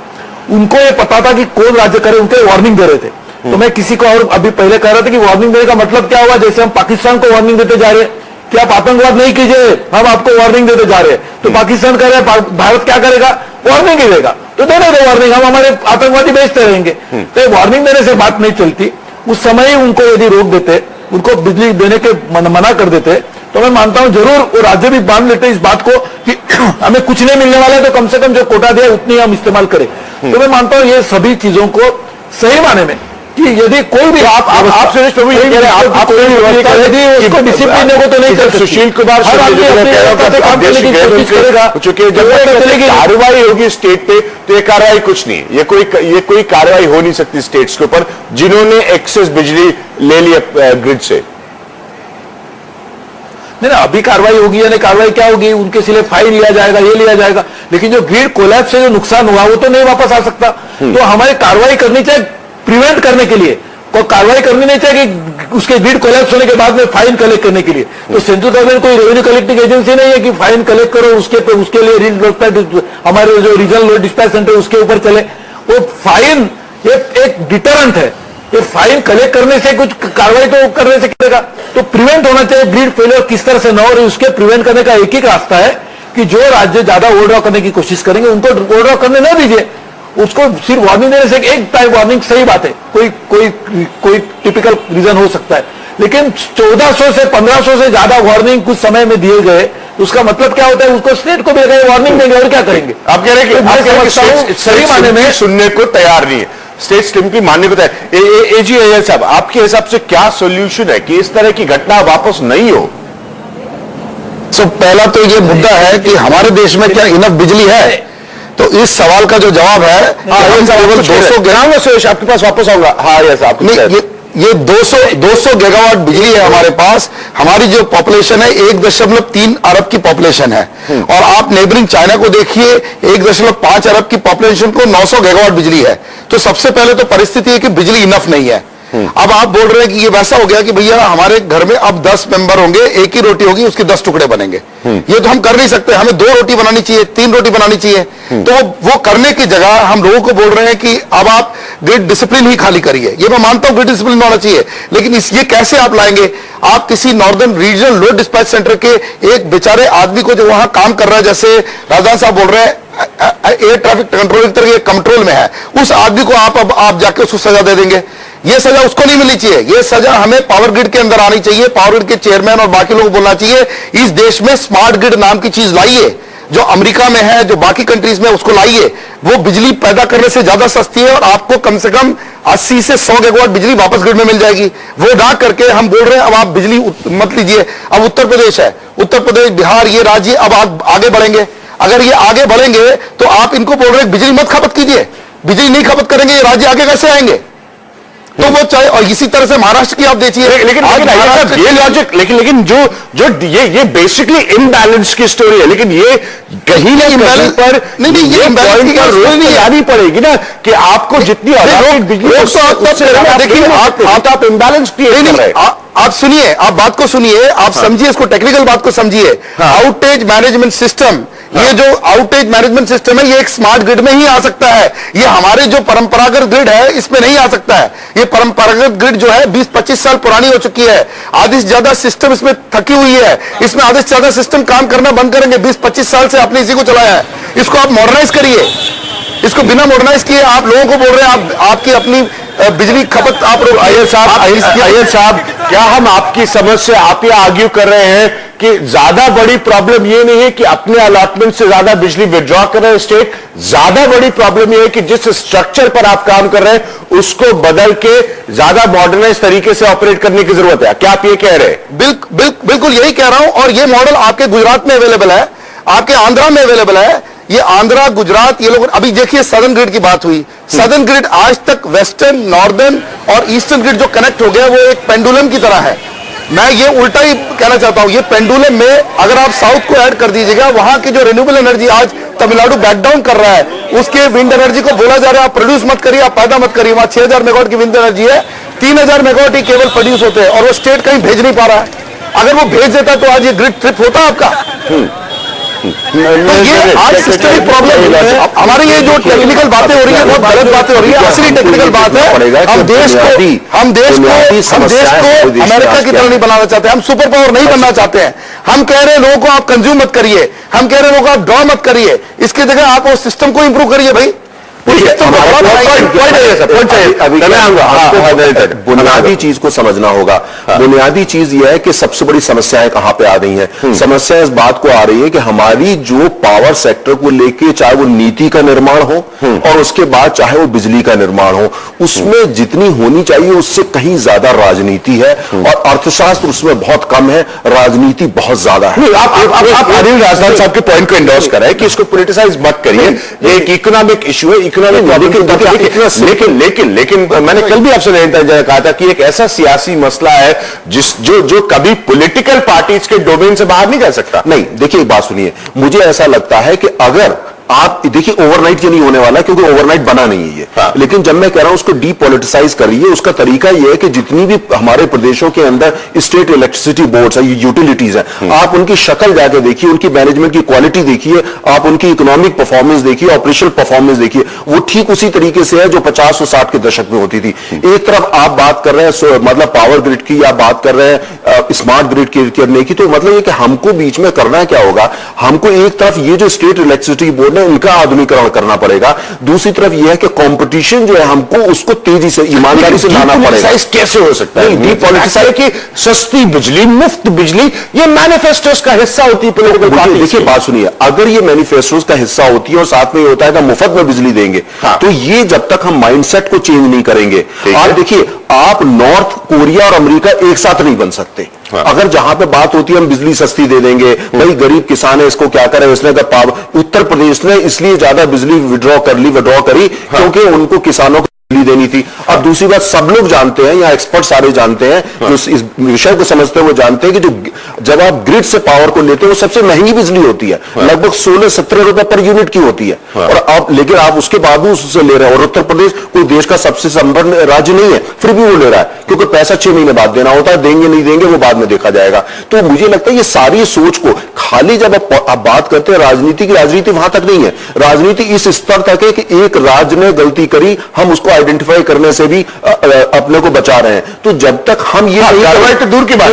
उनको ये पता था कि कौन राज्य करे, उनके वार्निंग दे रहे थे। तो मैं किसी को और अभी पहले कह रहा था कि वार्निंग देने का मतलब क्या हुआ, जैसे हम पाकिस्तान को वार्निंग देते जा रहे हैं कि आप आतंकवाद नहीं कीजिए, हम आपको वार्निंग देते जा रहे हैं, तो पाकिस्तान कह रहे हैं भारत क्या करेगा, वार्निंग ही देगा, तो देने दो वार्निंग, हम हमारे आतंकवादी बेचते रहेंगे। तो वार्निंग देने से बात नहीं चलती, उस समय ही उनको यदि रोक देते, उनको बिजली देने के मना कर देते, तो मैं मानता हूं जरूर वो राज्य भी मान लेते इस बात को कि हमें कुछ नहीं मिलने वाला है, तो कम से कम जो कोटा दिया उतनी हम इस्तेमाल करें। तो मैं मानता हूं ये सभी चीजों को सही माने में कि यदि कोई भी आप सुरेश प्रभु ये कह रहे हैं, आप कोई भी यदि उसको डिसिप्लिन को तो नहीं कर सकते। सुशील कुमार चूंकि जब कार्रवाई होगी स्टेट पे, तो ये कार्रवाई कुछ नहीं, ये कोई कार्रवाई हो नहीं सकती स्टेट्स के ऊपर जिन्होंने एक्सेस बिजली ले ली ग्रिड से। नहीं, अभी कार्रवाई होगी या नहीं, कार्रवाई क्या होगी, उनके सिले फाइन लिया जाएगा, ये लिया जाएगा, लेकिन जो ग्रिड कोलैप्स से जो नुकसान हुआ वो तो नहीं वापस आ सकता। तो हमारी कार्रवाई करनी चाहिए प्रिवेंट करने के लिए, कोई कार्रवाई करनी नहीं चाहिए कि उसके ग्रिड कोलैप्स होने के बाद में फाइन कलेक्ट करने के लिए। तो सेंट्रल गवर्नमेंट कोई रेवेन्यू कलेक्टिंग एजेंसी नहीं है कि फाइन कलेक्ट करो, उसके लिए हमारे जो रीजनल डिस्पैच सेंटर उसके ऊपर चले। वो फाइन एक डिटरेंट है, ये फाइन कलेक्ट करने से कुछ कार्रवाई तो करने से करेगा, तो प्रिवेंट होना चाहिए ग्रिड फेलियर किस तरह से न हो रही, उसके प्रिवेंट करने का एक ही रास्ता है कि जो राज्य ज्यादा ओवरड्रॉ करने की कोशिश करेंगे उनको ओवरड्रॉ करने न दीजिए, उसको सिर्फ वार्निंग देने से एक टाइप वार्निंग सही बात है, कोई टिपिकल रीजन हो सकता है, लेकिन 1400 से 1500 से ज्यादा वार्निंग कुछ समय में दिए गए, उसका मतलब क्या होता है, उसको स्टेट को भी वार्निंग देंगे और क्या करेंगे। आप कह रहे हैं कि सही माने में सुनने को तैयार नहीं है, स्टेट स्ट्रीम की मानने को तैयार। एजी अय्यर साहब, आपके हिसाब से क्या सोल्यूशन है कि इस तरह की घटना वापस नहीं हो? पहला तो ये मुद्दा है कि हमारे देश में क्या इनफ बिजली है, तो इस सवाल का जो जवाब है केवल 200 गिराऊंगा सुरेश, आपके पास वापस आऊंगा। हाँ यस, आप ये 200 गीगावाट बिजली है हमारे पास। हमारी जो पॉपुलेशन है 1.3 अरब की पॉपुलेशन है, और आप नेबरिंग चाइना को देखिए 1.5 अरब की पॉपुलेशन को 900 गीगावाट बिजली है। तो सबसे पहले तो परिस्थिति है कि बिजली इनफ नहीं है। अब आप बोल रहे हैं कि ये वैसा हो गया कि भैया हमारे घर में अब 10 मेंबर होंगे, एक ही रोटी होगी, उसके 10 टुकड़े बनेंगे। ये तो हम कर नहीं सकते, हमें 2 रोटी बनानी चाहिए, 3 रोटी बनानी चाहिए। तो वो करने की जगह हम लोगों को बोल रहे हैं कि अब आप ग्रिड डिसिप्लिन ही खाली करिए। ये मैं मानता हूं ग्रिड डिसिप्लिन होना चाहिए, लेकिन ये कैसे आप लाएंगे? आप किसी northern regional load dispatch centre के एक बेचारे आदमी को जो वहां काम कर रहा है, जैसे राजदान साहब बोल रहे हैं एयर ट्रैफिक कंट्रोल कंट्रोल में है, उस आदमी को आप जाके उसको सजा दे देंगे। ये सजा उसको नहीं मिलनी चाहिए, ये सजा हमें पावर ग्रिड के अंदर आनी चाहिए। पावर ग्रिड के चेयरमैन और बाकी लोग बोलना चाहिए इस देश में स्मार्ट ग्रिड नाम की चीज लाइए, जो अमेरिका में है, जो बाकी कंट्रीज में, उसको लाइए। वो बिजली पैदा करने से ज्यादा सस्ती है और आपको कम से कम 80 से 100 गीगावाट बिजली वापस ग्रिड में मिल जाएगी। वो ना करके हम बोल रहे हैं अब आप बिजली मत लीजिए। अब उत्तर प्रदेश है, उत्तर प्रदेश, बिहार, ये राज्य अब आप आगे बढ़ेंगे। अगर ये आगे बढ़ेंगे तो आप इनको बोल रहे हैं बिजली मत खपत कीजिए, बिजली नहीं खपत करेंगे, ये राज्य आगे कैसे आएंगे? तो वो चाहे, और इसी तरह से महाराष्ट्र की आप देखिए। लेकिन ये लॉजिक, लेकिन जो ये बेसिकली इम्बैलेंस की स्टोरी है, लेकिन ये कहीं ना कहीं पर नहीं ये पॉइंट पर रोक लानी पड़ेगी ना कि आपको जितनी बिजली आप इम्बैलेंस क्रिएट कर रहे हैं। आप सुनिए, आप बात को सुनिए, आप समझिए इसको, टेक्निकल बात को समझिए। आउटेज मैनेजमेंट सिस्टम, ये जो आउटेज मैनेजमेंट सिस्टम है, ये एक स्मार्ट ग्रिड में ही आ सकता है। ये हमारे जो परंपरागत ग्रिड है इसमें नहीं आ सकता है। ये परंपरागत ग्रिड जो है 20-25 साल पुरानी हो चुकी है, आधी से ज्यादा सिस्टम इसमें थकी हुई है, इसमें आधे से ज्यादा सिस्टम काम करना बंद करेंगे। 20-25 साल से आपने इसी को चलाया है, इसको आप मॉडर्नाइज करिए। इसको बिना मॉडर्नाइज किए आप लोगों को बोल रहे हैं आपकी अपनी बिजली खपत आप अय्यर साहब क्या हम आपकी समस्या आप ये आर्ग्यू कर रहे हैं कि ज्यादा बड़ी प्रॉब्लम ये नहीं है कि अपने अलॉटमेंट से ज्यादा बिजली विड्रॉ कर रहे हैं स्टेट, ज्यादा बड़ी प्रॉब्लम ये है कि जिस स्ट्रक्चर पर आप काम कर रहे हैं उसको बदल के ज्यादा मॉडर्नाइज तरीके से ऑपरेट करने की जरूरत है? क्या आप ये कह रहे हैं? बिल्कुल यही कह रहा हूं। और ये मॉडल आपके गुजरात में अवेलेबल है, आपके आंध्रा में अवेलेबल है। ये आंध्रा, गुजरात, ये लोग अभी देखिए सदर्न ग्रिड की बात हुई। सदर्न ग्रिड आज तक वेस्टर्न, नॉर्दर्न और ईस्टर्न ग्रिड जो कनेक्ट हो गया वो एक पेंडुलम की तरह है। मैं ये उल्टा ही कहना चाहता हूं, ये पेंडुलम में अगर आप साउथ को ऐड कर दीजिएगा, वहां की जो रिन्यूएबल एनर्जी आज तमिलनाडु बैकडाउन कर रहा है, उसके विंड एनर्जी को बोला जा रहा है आप प्रोड्यूस मत करिए, आप पैदा मत करिए। वहां 6000 मेगावाट की विंड एनर्जी है, 3000 मेगावाट ही केवल प्रोड्यूस होते हैं और वो स्टेट कहीं भेज नहीं पा रहा है। अगर वो भेज देता तो आज ये ग्रिड ट्रिप होता आपका। तो ये आज सिस्टमिक प्रॉब्लम है। हमारी ये जो टेक्निकल बातें हो रही है बहुत गलत बातें हो रही है। असली टेक्निकल बात है, हम देश को अमेरिका की तरह नहीं बनाना चाहते, हम सुपर पावर नहीं बनना चाहते हैं। हम कह रहे हैं लोगों को आप कंज्यूम मत करिए, हम कह रहे हैं लोगों को आप ड्रॉ मत करिए, इसकी जगह आप उस सिस्टम को इंप्रूव करिए। भाई बुनियादी चीज को समझना होगा। बुनियादी चीज यह है कि सबसे बड़ी समस्याएं कहां पे आ रही हैं। समस्या इस बात को आ रही है कि हमारी जो पावर सेक्टर को लेके, चाहे वो नीति का निर्माण हो और उसके बाद चाहे वो बिजली का निर्माण हो, उसमें जितनी होनी चाहिए उससे कहीं ज्यादा राजनीति है और अर्थशास्त्र उसमें बहुत कम है, राजनीति बहुत ज्यादा है। आप अनिल राजनाथ साहब के पॉइंट को इंडोर्स कर रहे हैं कि इसको पॉलिटिसाइज मत करिए, ये एक इकोनॉमिक इशू है, लेकिन मैंने कल भी आपसे कहा था कि एक ऐसा सियासी मसला है जो कभी पॉलिटिकल पार्टीज के डोमेन से बाहर नहीं जा सकता। नहीं, देखिए एक बात सुनिए, मुझे ऐसा लगता है कि अगर आप देखिए ओवरनाइट ये नहीं होने वाला क्योंकि ओवरनाइट बना नहीं है ये। लेकिन जब मैं कह रहा हूं उसको डीपॉलिटिसाइज करिए, उसका तरीका यह है कि जितनी भी हमारे प्रदेशों के अंदर स्टेट इलेक्ट्रिसिटी बोर्ड्स है, यूटिलिटीज है, आप उनकी शक्ल जाके देखिए, उनकी मैनेजमेंट की क्वालिटी देखिए, आप उनकी इकोनॉमिक परफॉर्मेंस देखिए, ऑपरेशनल परफॉर्मेंस देखिए, वो ठीक उसी तरीके से है जो 50 और 60 के दशक में होती थी। एक तरफ आप बात कर रहे हैं मतलब पावर ग्रिड की, या बात कर रहे हैं स्मार्ट ग्रिड करने की, तो मतलब ये कि हमको बीच में करना क्या होगा, हमको एक तरफ ये जो स्टेट इलेक्ट्रिसिटी बोर्ड इनका आधुनिकीकरण करना पड़ेगा, दूसरी तरफ यह है कि कंपटीशन जो है हमको उसको तेजी से, ईमानदारी से लाना पड़ेगा। कैसे हो सकता है डीपॉलिटिसाइज की? सस्ती बिजली, मुफ्त बिजली, ये मैनिफेस्टोस का हिस्सा होती है पॉलिटिकल पार्टी। देखिए बात सुनिए, अगर ये मैनिफेस्टोस का हिस्सा होती है और साथ में ये होता है कि मुफ्त में बिजली देंगे, तो ये जब तक हम माइंडसेट को चेंज नहीं करेंगे, आप देखिए आप नॉर्थ कोरिया और अमेरिका एक साथ नहीं बन सकते। अगर जहां पे बात होती है हम बिजली सस्ती दे देंगे, भाई गरीब किसान है इसको क्या करें, उसने कहा पावर, उत्तर प्रदेश ने इसलिए ज्यादा बिजली विड्रॉ करी क्योंकि उनको किसानों को बिजली देनी थी। अब दूसरी बात सब लोग जानते हैं, या एक्सपर्ट सारे जानते हैं, जो इस विषय को समझते हैं वो जानते हैं कि जब आप ग्रिड से पावर को लेते हैं वो सबसे महंगी बिजली होती है, लगभग 16-17 रुपए पर यूनिट की होती है। और आप लेकिन आप उसके बाद उससे ले रहे हैं, और उत्तर प्रदेश कोई देश का सबसे संपन्न राज्य नहीं है, फिर भी वो ले रहा है क्योंकि पैसा 6 महीने बाद देना होता है, देंगे नहीं देंगे वो बाद में देखा जाएगा। तो मुझे लगता है ये सारी सोच को खाली जब आप बात करते हैं राजनीति की, राजनीति वहां तक नहीं है, राजनीति इस स्तर तक है कि एक राज्य ने गलती करी, हम उसको आइडेंटिफाई करने से भी अपने को बचा रहे हैं। तो जब तक हम ये तो दूर की बात,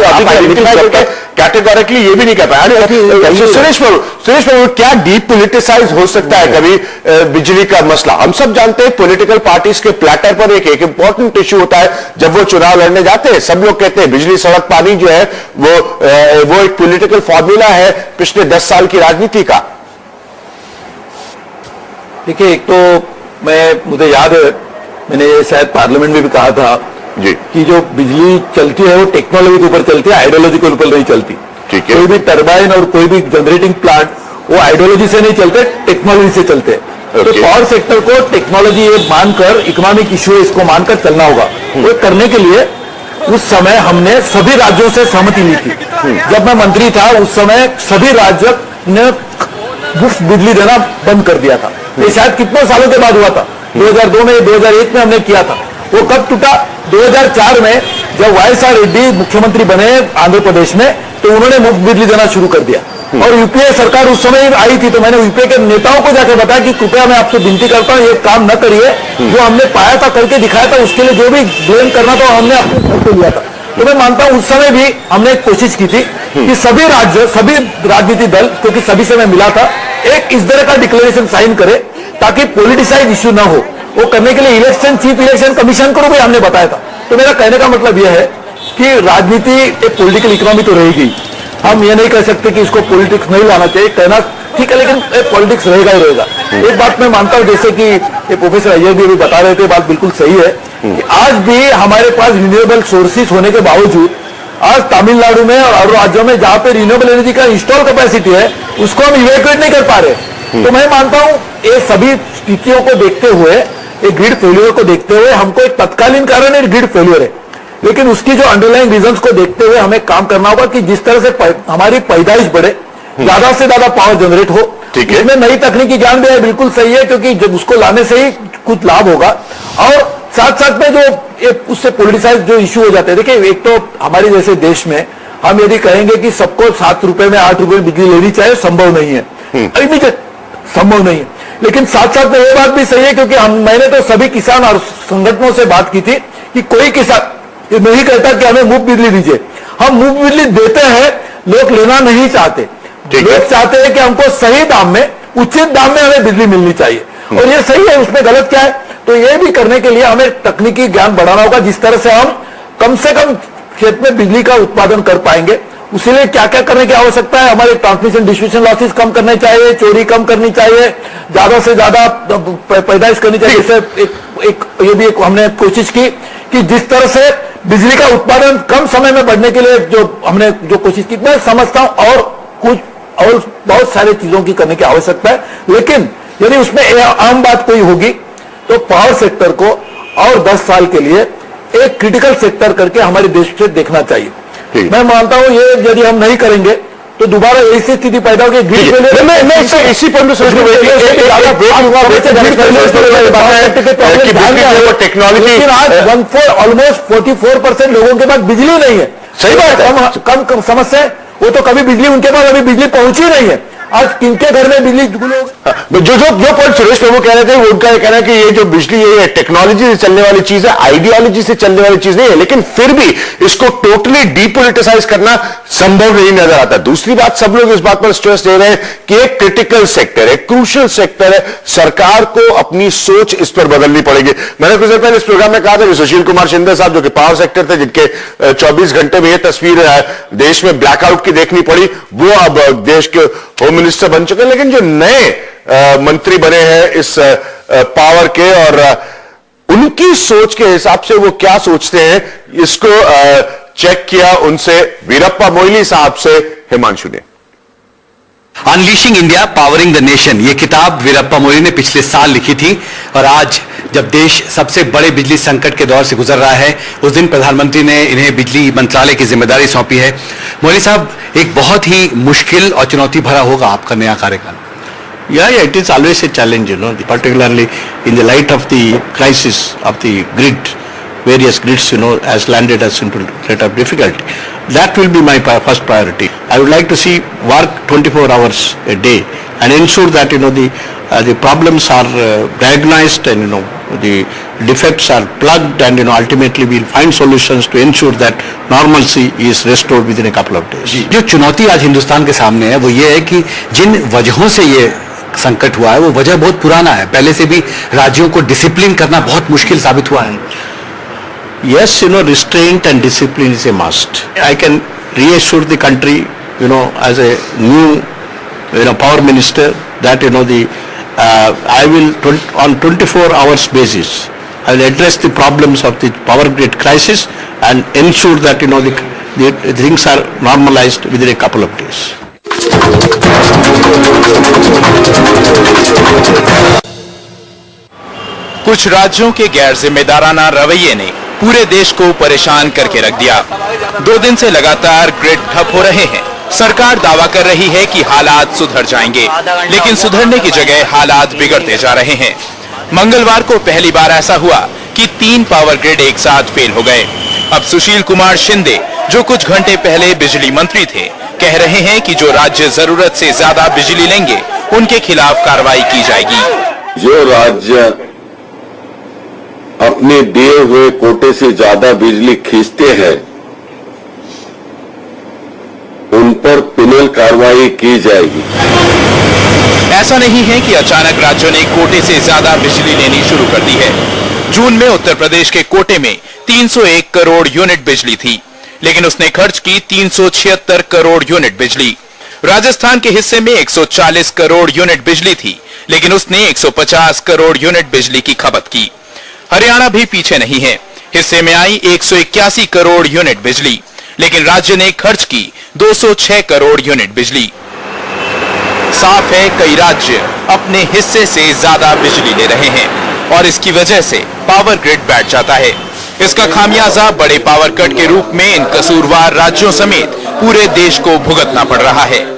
कैटेगोरिकली ये भी नहीं कर पाए। सुरेश बाबू, क्या डीपॉलिटिसाइज हो सकता है कभी बिजली का मसला? हम सब जानते हैं पॉलिटिकल पार्टीज के प्लेटर पर एक इंपॉर्टेंट इश्यू होता है जब वो चुनाव लड़ने जाते हैं। सब लोग कहते हैं बिजली, सड़क, पानी जो है वो एक पॉलिटिकल फॉर्मूला है पिछले 10 साल की राजनीति का। देखिए, एक तो मुझे याद है मैंने शायद पार्लियामेंट में भी कहा था जी कि जो बिजली चलती है वो टेक्नोलॉजी के ऊपर चलती है, आइडियोलॉजी के ऊपर नहीं चलती। ठीक है। कोई भी टरबाइन और कोई भी जनरेटिंग प्लांट वो आइडियोलॉजी से नहीं चलते, टेक्नोलॉजी से चलते हैं। तो पावर सेक्टर को टेक्नोलॉजी ये मानकर, इकोनॉमिक इश्यू इसको मानकर चलना होगा। वो करने के लिए उस समय हमने सभी राज्यों से सहमति ली थी। जब मैं मंत्री था उस समय सभी राज्य ने मुफ्त बिजली देना बंद कर दिया था। ये शायद कितने सालों के बाद हुआ था, 2002 में, 2001 में हमने किया था। वो कब टूटा? 2004 में जब वाईएसआर रेड्डी मुख्यमंत्री बने आंध्र प्रदेश में, तो उन्होंने मुफ्त बिजली देना शुरू कर दिया। और यूपीए सरकार उस समय आई थी, तो मैंने यूपीए के नेताओं को जाकर बताया कि कृपया मैं आपसे विनती करता हूं ये काम न करिए, जो हमने पाया था करके दिखाया था, उसके लिए जो भी ब्लेम करना था हमने अपने सर पे लिया था। तो मैं मानता हूं उस समय भी हमने कोशिश की थी कि सभी राज्य, सभी राजनीतिक दल, क्योंकि सभी से मैं मिला था, एक इस तरह का डिक्लेरेशन साइन करे ताकि पॉलिटिसाइज इश्यू ना हो। वो करने के लिए चीफ इलेक्शन कमीशन को भी हमने बताया था। तो मेरा कहने का मतलब यह है कि राजनीति एक पॉलिटिकल इकोनॉमी तो रहेगी, हम ये नहीं कह सकते कि इसको पॉलिटिक्स नहीं लाना चाहिए, कहना ठीक है, लेकिन पॉलिटिक्स रहेगा ही रहेगा। एक बात मैं मानता हूं, जैसे कि ये प्रोफेसर अय्यर भी अभी बता रहे थे, बात बिल्कुल सही है कि आज भी हमारे पास रिन्यूएबल सोर्सेस होने के बावजूद आज तमिलनाडु में और राज्यों में जहां पे रिन्यूएबल एनर्जी का इंस्टॉल कैपेसिटी है उसको हम इवैक्यूएट नहीं कर पा रहे। तो मैं मानता हूं ये सभी स्थितियों को देखते हुए, एक ग्रिड फेल्यूर को देखते हुए हमको एक तत्कालीन कारण है ग्रिड फेल्यूर है, लेकिन उसकी जो अंडरलाइंग रीजंस को देखते हुए हमें काम करना होगा कि जिस तरह से हमारी पैदाइश बढ़े, ज्यादा से ज्यादा पावर जनरेट हो, इसमें नई तकनीकी ज्ञान भी है, बिल्कुल सही है, क्योंकि जब उसको लाने से ही कुछ लाभ होगा। और साथ साथ में जो उससे पोलिटिसाइज जो इश्यू हो जाते हैं, देखिए एक तो हमारे जैसे देश में हम यदि कहेंगे कि सबको 7 रुपए में 8 रुपए बिजली लेनी चाहिए, संभव नहीं है, इमीडिएट संभव नहीं है। लेकिन साथ साथ में ये बात भी सही है, क्योंकि मैंने तो सभी किसान और संगठनों से बात की थी कि कोई किसान ये नहीं कहता कि हमें मुफ्त बिजली दीजिए, हम मुफ्त बिजली देते हैं, लोग लेना नहीं चाहते, लोग चाहते हैं कि हमको सही दाम में, उचित दाम में हमें बिजली मिलनी चाहिए, और ये सही है, उसमें गलत क्या है। तो ये भी करने के लिए हमें तकनीकी ज्ञान बढ़ाना होगा, जिस तरह से हम कम से कम खेत में बिजली का उत्पादन कर पाएंगे। उसीलिए क्या क्या करने की आवश्यकता है, हमारे ट्रांसमिशन डिस्ट्रीब्यूशन लॉसेस कम करने चाहिए, चोरी कम करनी चाहिए, ज्यादा से ज्यादा पैदाइश करनी चाहिए। जैसे ये भी हमने कोशिश की कि जिस तरह से बिजली का उत्पादन कम समय में बढ़ने के लिए जो हमने जो कोशिश की, मैं समझता हूं और कुछ और बहुत सारी चीजों की करने की आवश्यकता है। लेकिन यदि उसमें आम बात कोई होगी तो पावर सेक्टर को और 10 साल के लिए एक क्रिटिकल सेक्टर करके हमारे देश से देखना चाहिए। मैं मानता हूं ये यदि हम नहीं करेंगे तो दोबारा ऐसी स्थिति पैदा होगी। इसी पर टेक्नोलॉजी आज ऑलमोस्ट 44% लोगों के पास बिजली नहीं है। सही बात है, कम समस्या है, वो तो कभी बिजली उनके पास अभी बिजली पहुंची नहीं है। आज किनके घर में बिजली जो पॉइंट सुरेश प्रभु कह रहे थे वो उनका कहना है कि ये जो बिजली ये टेक्नोलॉजी से चलने वाली चीज है, आइडियोलॉजी से चलने वाली चीज नहीं है, लेकिन फिर भी इसको टोटली डीपोलिटिसाइज करना संभव नहीं नजर आता। दूसरी बात, सब लोग इस बात पर स्ट्रेस दे रहे हैं कि एक क्रिटिकल सेक्टर है, क्रूशियल सेक्टर है, सरकार को अपनी सोच इस पर बदलनी पड़ेगी। मैंने कुछ देर पहले इस प्रोग्राम में कहा था कि सुशील कुमार शिंदे साहब जो कि पावर सेक्टर थे, जिनके 24 घंटे में यह तस्वीर देश में ब्लैकआउट की देखनी पड़ी, वो अब देश के होम मिनिस्टर बन चुके हैं। लेकिन जो नए मंत्री बने हैं इस पावर के, और उनकी सोच के हिसाब से वो क्या सोचते हैं, इसको चेक किया उनसे वीरप्पा मोइली साहब से हिमांशु ने। Unleashing India powering the nation, ये किताब वीरप्पा मोइली ने पिछले साल लिखी थी, और आज जब देश सबसे बड़े बिजली संकट के दौर से गुजर रहा है, उस दिन प्रधानमंत्री ने इन्हें बिजली मंत्रालय की जिम्मेदारी सौंपी है। मोइली साहब, एक बहुत ही मुश्किल और चुनौती भरा होगा आपका नया कार्यकाल। Yeah, it is always a challenge, particularly in the light of the crisis of the grid, various grids, has landed us into a lot of difficulty. That will be my first priority. I would like to see work 24 hours a day and ensure that, the problems are diagnosed and, the defects are plugged, and, ultimately we'll find solutions to ensure that normalcy is restored within a couple of days. जो चुनौती आज हिंदुस्तान के सामने है वो ये है कि जिन वजहों से ये संकट हुआ है वो वजह बहुत पुराना है, पहले से भी राज्यों को डिसिप्लिन करना बहुत मुश्किल साबित हुआ है। Yes, restraint and discipline is a must. I can reassure the country, as a new, power minister, that, I will, on 24 hours basis, I will address the problems of the power grid crisis and ensure that, the things are normalized within a couple of days. कुछ राज्यों के गैर जिम्मेदाराना रवैये ने पूरे देश को परेशान करके रख दिया। 2 दिन से लगातार ग्रिड ठप हो रहे हैं। सरकार दावा कर रही है कि हालात सुधर जाएंगे, लेकिन सुधरने की जगह हालात बिगड़ते जा रहे हैं। मंगलवार को पहली बार ऐसा हुआ कि 3 पावर ग्रिड एक साथ फेल हो गए। अब सुशील कुमार शिंदे, जो कुछ घंटे पहले बिजली मंत्री थे, कह रहे हैं कि जो राज्य जरूरत से ज्यादा बिजली लेंगे उनके खिलाफ कार्रवाई की जाएगी। जो राज्य अपने दिए हुए कोटे से ज्यादा बिजली खींचते हैं उन पर पिनल कार्रवाई की जाएगी। ऐसा नहीं है कि अचानक राज्यों ने कोटे से ज्यादा बिजली लेनी शुरू कर दी है। जून में उत्तर प्रदेश के कोटे में 301 करोड़ यूनिट बिजली थी। लेकिन उसने खर्च की 376 करोड़ यूनिट बिजली। राजस्थान के हिस्से में 140 करोड़ यूनिट बिजली थी, लेकिन उसने 150 करोड़ यूनिट बिजली की खपत की। हरियाणा भी पीछे नहीं है, हिस्से में आई 181 करोड़ यूनिट बिजली, लेकिन राज्य ने खर्च की 206 करोड़ यूनिट बिजली। साफ है कई राज्य अपने हिस्से से ज्यादा बिजली ले रहे हैं और इसकी वजह से पावर ग्रिड बैठ जाता है। इसका खामियाजा बड़े पावर कट के रूप में इन कसूरवार राज्यों समेत पूरे देश को भुगतना पड़ रहा है।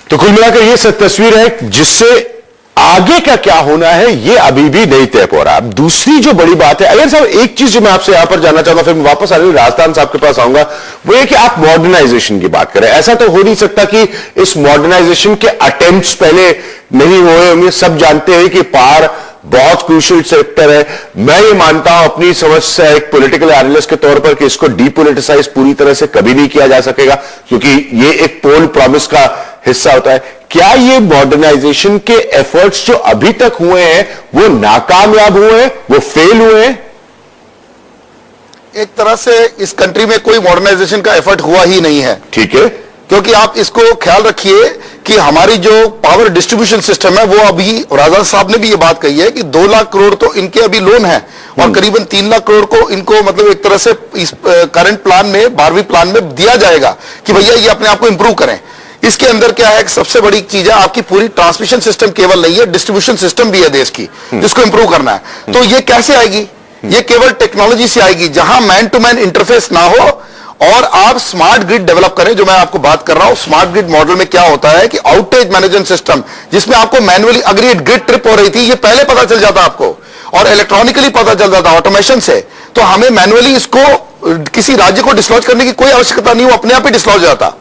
तो कुल मिलाकर यह सब तस्वीर है, जिससे आगे का क्या होना है यह अभी भी नहीं तय हो रहा। अब दूसरी जो बड़ी बात है, अगर साहब एक चीज जो मैं आपसे यहां पर जानना चाहता हूं, फिर मैं वापस आ रही राजस्थान साहब के पास आऊंगा, वो ये कि आप मॉडर्नाइजेशन की बात करें। ऐसा तो हो नहीं सकता कि इस मॉडर्नाइजेशन के अटेम्प्ट्स पहले नहीं हुए होंगे। सब जानते हैं कि पावर बहुत क्रूशियल सेक्टर है। मैं ये मानता हूं अपनी समझ से एक पॉलिटिकल एनालिस्ट के तौर पर कि इसको डीपोलिटिसाइज पूरी तरह से कभी नहीं किया जा सकेगा, क्योंकि ये एक पोल प्रॉमिस का हिस्सा होता है। क्या ये मॉडर्नाइजेशन के एफर्ट्स जो अभी तक हुए हैं वो नाकामयाब हुए हैं, वो फेल हुए हैं? एक तरह से इस कंट्री में कोई मॉडर्नाइजेशन का एफर्ट हुआ ही नहीं है। ठीक है, क्योंकि आप इसको ख्याल रखिए कि हमारी जो पावर डिस्ट्रीब्यूशन सिस्टम है वो अभी, राजा साहब ने भी ये बात कही है कि 2 लाख करोड़ तो इनके अभी लोन है और करीबन 3 लाख करोड़ को इनको मतलब एक तरह से इस करंट प्लान में 12वीं प्लान में दिया जाएगा कि भैया ये अपने आप को इंप्रूव करें। इसके अंदर क्या है कि सबसे बड़ी चीज है आपकी पूरी ट्रांसमिशन सिस्टम केवल नहीं है, डिस्ट्रीब्यूशन सिस्टम भी है देश की, जिसको इंप्रूव करना है। तो ये कैसे आएगी? ये केवल टेक्नोलॉजी से आएगी, जहां मैन टू मैन इंटरफेस ना हो और आप स्मार्ट ग्रिड डेवलप करें। जो मैं आपको बात कर रहा हूं, स्मार्ट ग्रिड मॉडल में क्या होता है कि आउटेज मैनेजमेंट सिस्टम, जिसमें आपको मैन्युअली अगर ग्रिड ट्रिप हो रही थी, ये पहले पता चल जाता आपको और इलेक्ट्रॉनिकली पता चल जाता ऑटोमेशन से, तो हमें मैन्युअली इसको किसी राज्य को डिस्लॉज करने की कोई आवश्यकता नहीं, वो अपने आप ही डिस्लॉज हो जाता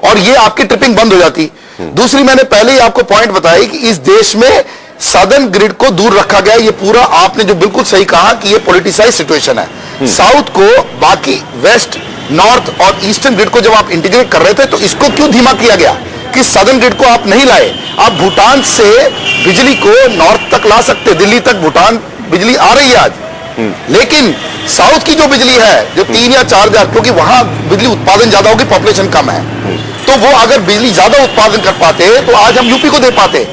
और ये आपकी ट्रिपिंग बंद हो जाती। दूसरी, मैंने पहले ही आपको पॉइंट बताई कि इस देश में सदर्न ग्रिड को दूर रखा गया। ये पूरा आपने जो बिल्कुल सही कहा कि ये पॉलिटिसाइज सिचुएशन है। साउथ को बाकी वेस्ट, नॉर्थ और ईस्टर्न ग्रिड को जब आप इंटीग्रेट कर रहे थे तो इसको क्यों धीमा किया गया कि सदर्न ग्रिड को आप नहीं लाए? आप भूटान से बिजली को नॉर्थ तक ला सकते, दिल्ली तक भूटान बिजली आ रही है आज, लेकिन साउथ की जो बिजली है जो 3 या 4 हजार, क्योंकि वहां बिजली उत्पादन ज्यादा होगी, पॉपुलेशन कम है, तो वो अगर बिजली ज्यादा उत्पादन कर पाते तो आज हम यूपी को दे पाते।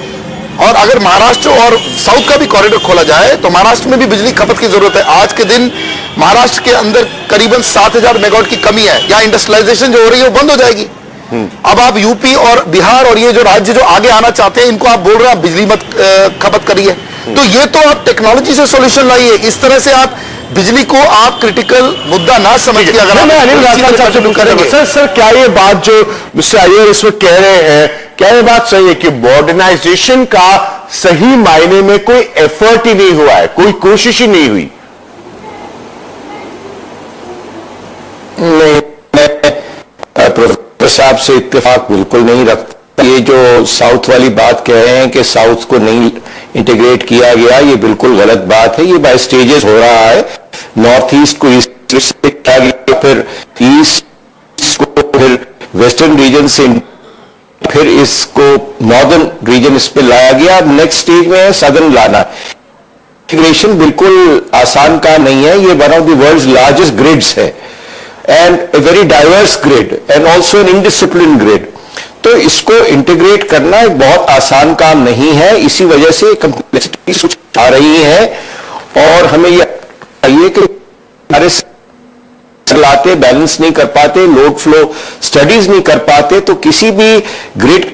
और अगर महाराष्ट्र और साउथ का भी कॉरिडोर खोला जाए तो महाराष्ट्र में भी बिजली खपत की जरूरत है। आज के दिन महाराष्ट्र के अंदर करीबन 7000 मेगावाट की कमी है, या इंडस्ट्रियलाइजेशन जो हो रही है वो बंद हो जाएगी। अब आप यूपी और बिहार और ये जो राज्य जो आगे आना चाहते हैं, इनको आप बोल रहे हैं आप बिजली मत खपत करिए, तो ये तो आप टेक्नोलॉजी से सॉल्यूशन लाइए। इस तरह से आप बिजली को आप क्रिटिकल मुद्दा ना समझ के अगर मैं अनिल राजनाथ साहब से करेंगे सर, क्या ये बात जो मिस्टर अय्यर इस वक्त कह रहे हैं, क्या ये बात सही है कि मॉडर्नाइजेशन का सही मायने में कोई एफर्ट ही नहीं हुआ है, कोई कोशिश ही नहीं हुई? नहीं, मैं प्रोफेसर साहब से इत्तेफाक बिल्कुल नहीं रखता। ये जो साउथ वाली बात कह रहे हैं कि साउथ को नहीं इंटीग्रेट किया गया, ये बिल्कुल गलत बात है। ये बाय स्टेजेस हो रहा है। नॉर्थ ईस्ट को ईस्ट से किया गया, फिर ईस्ट को फिर वेस्टर्न रीजन से, फिर इसको नॉर्दर्न रीजन इस पे लाया गया। नेक्स्ट स्टेज में है सदर्न लाना। इंटीग्रेशन बिल्कुल आसान काम नहीं है। ये one of the world's largest grids है and a very diverse grid and also an indiscipline grid. तो इसको इंटीग्रेट करना एक बहुत आसान काम नहीं है। इसी वजह से कंप्लेक्सिटी आ रही है और हमें यह चाहिए कि हमारे लाते बैलेंस नहीं कर पाते, लोड फ्लो स्टडीज नहीं कर पाते, तो किसी भी ग्रिड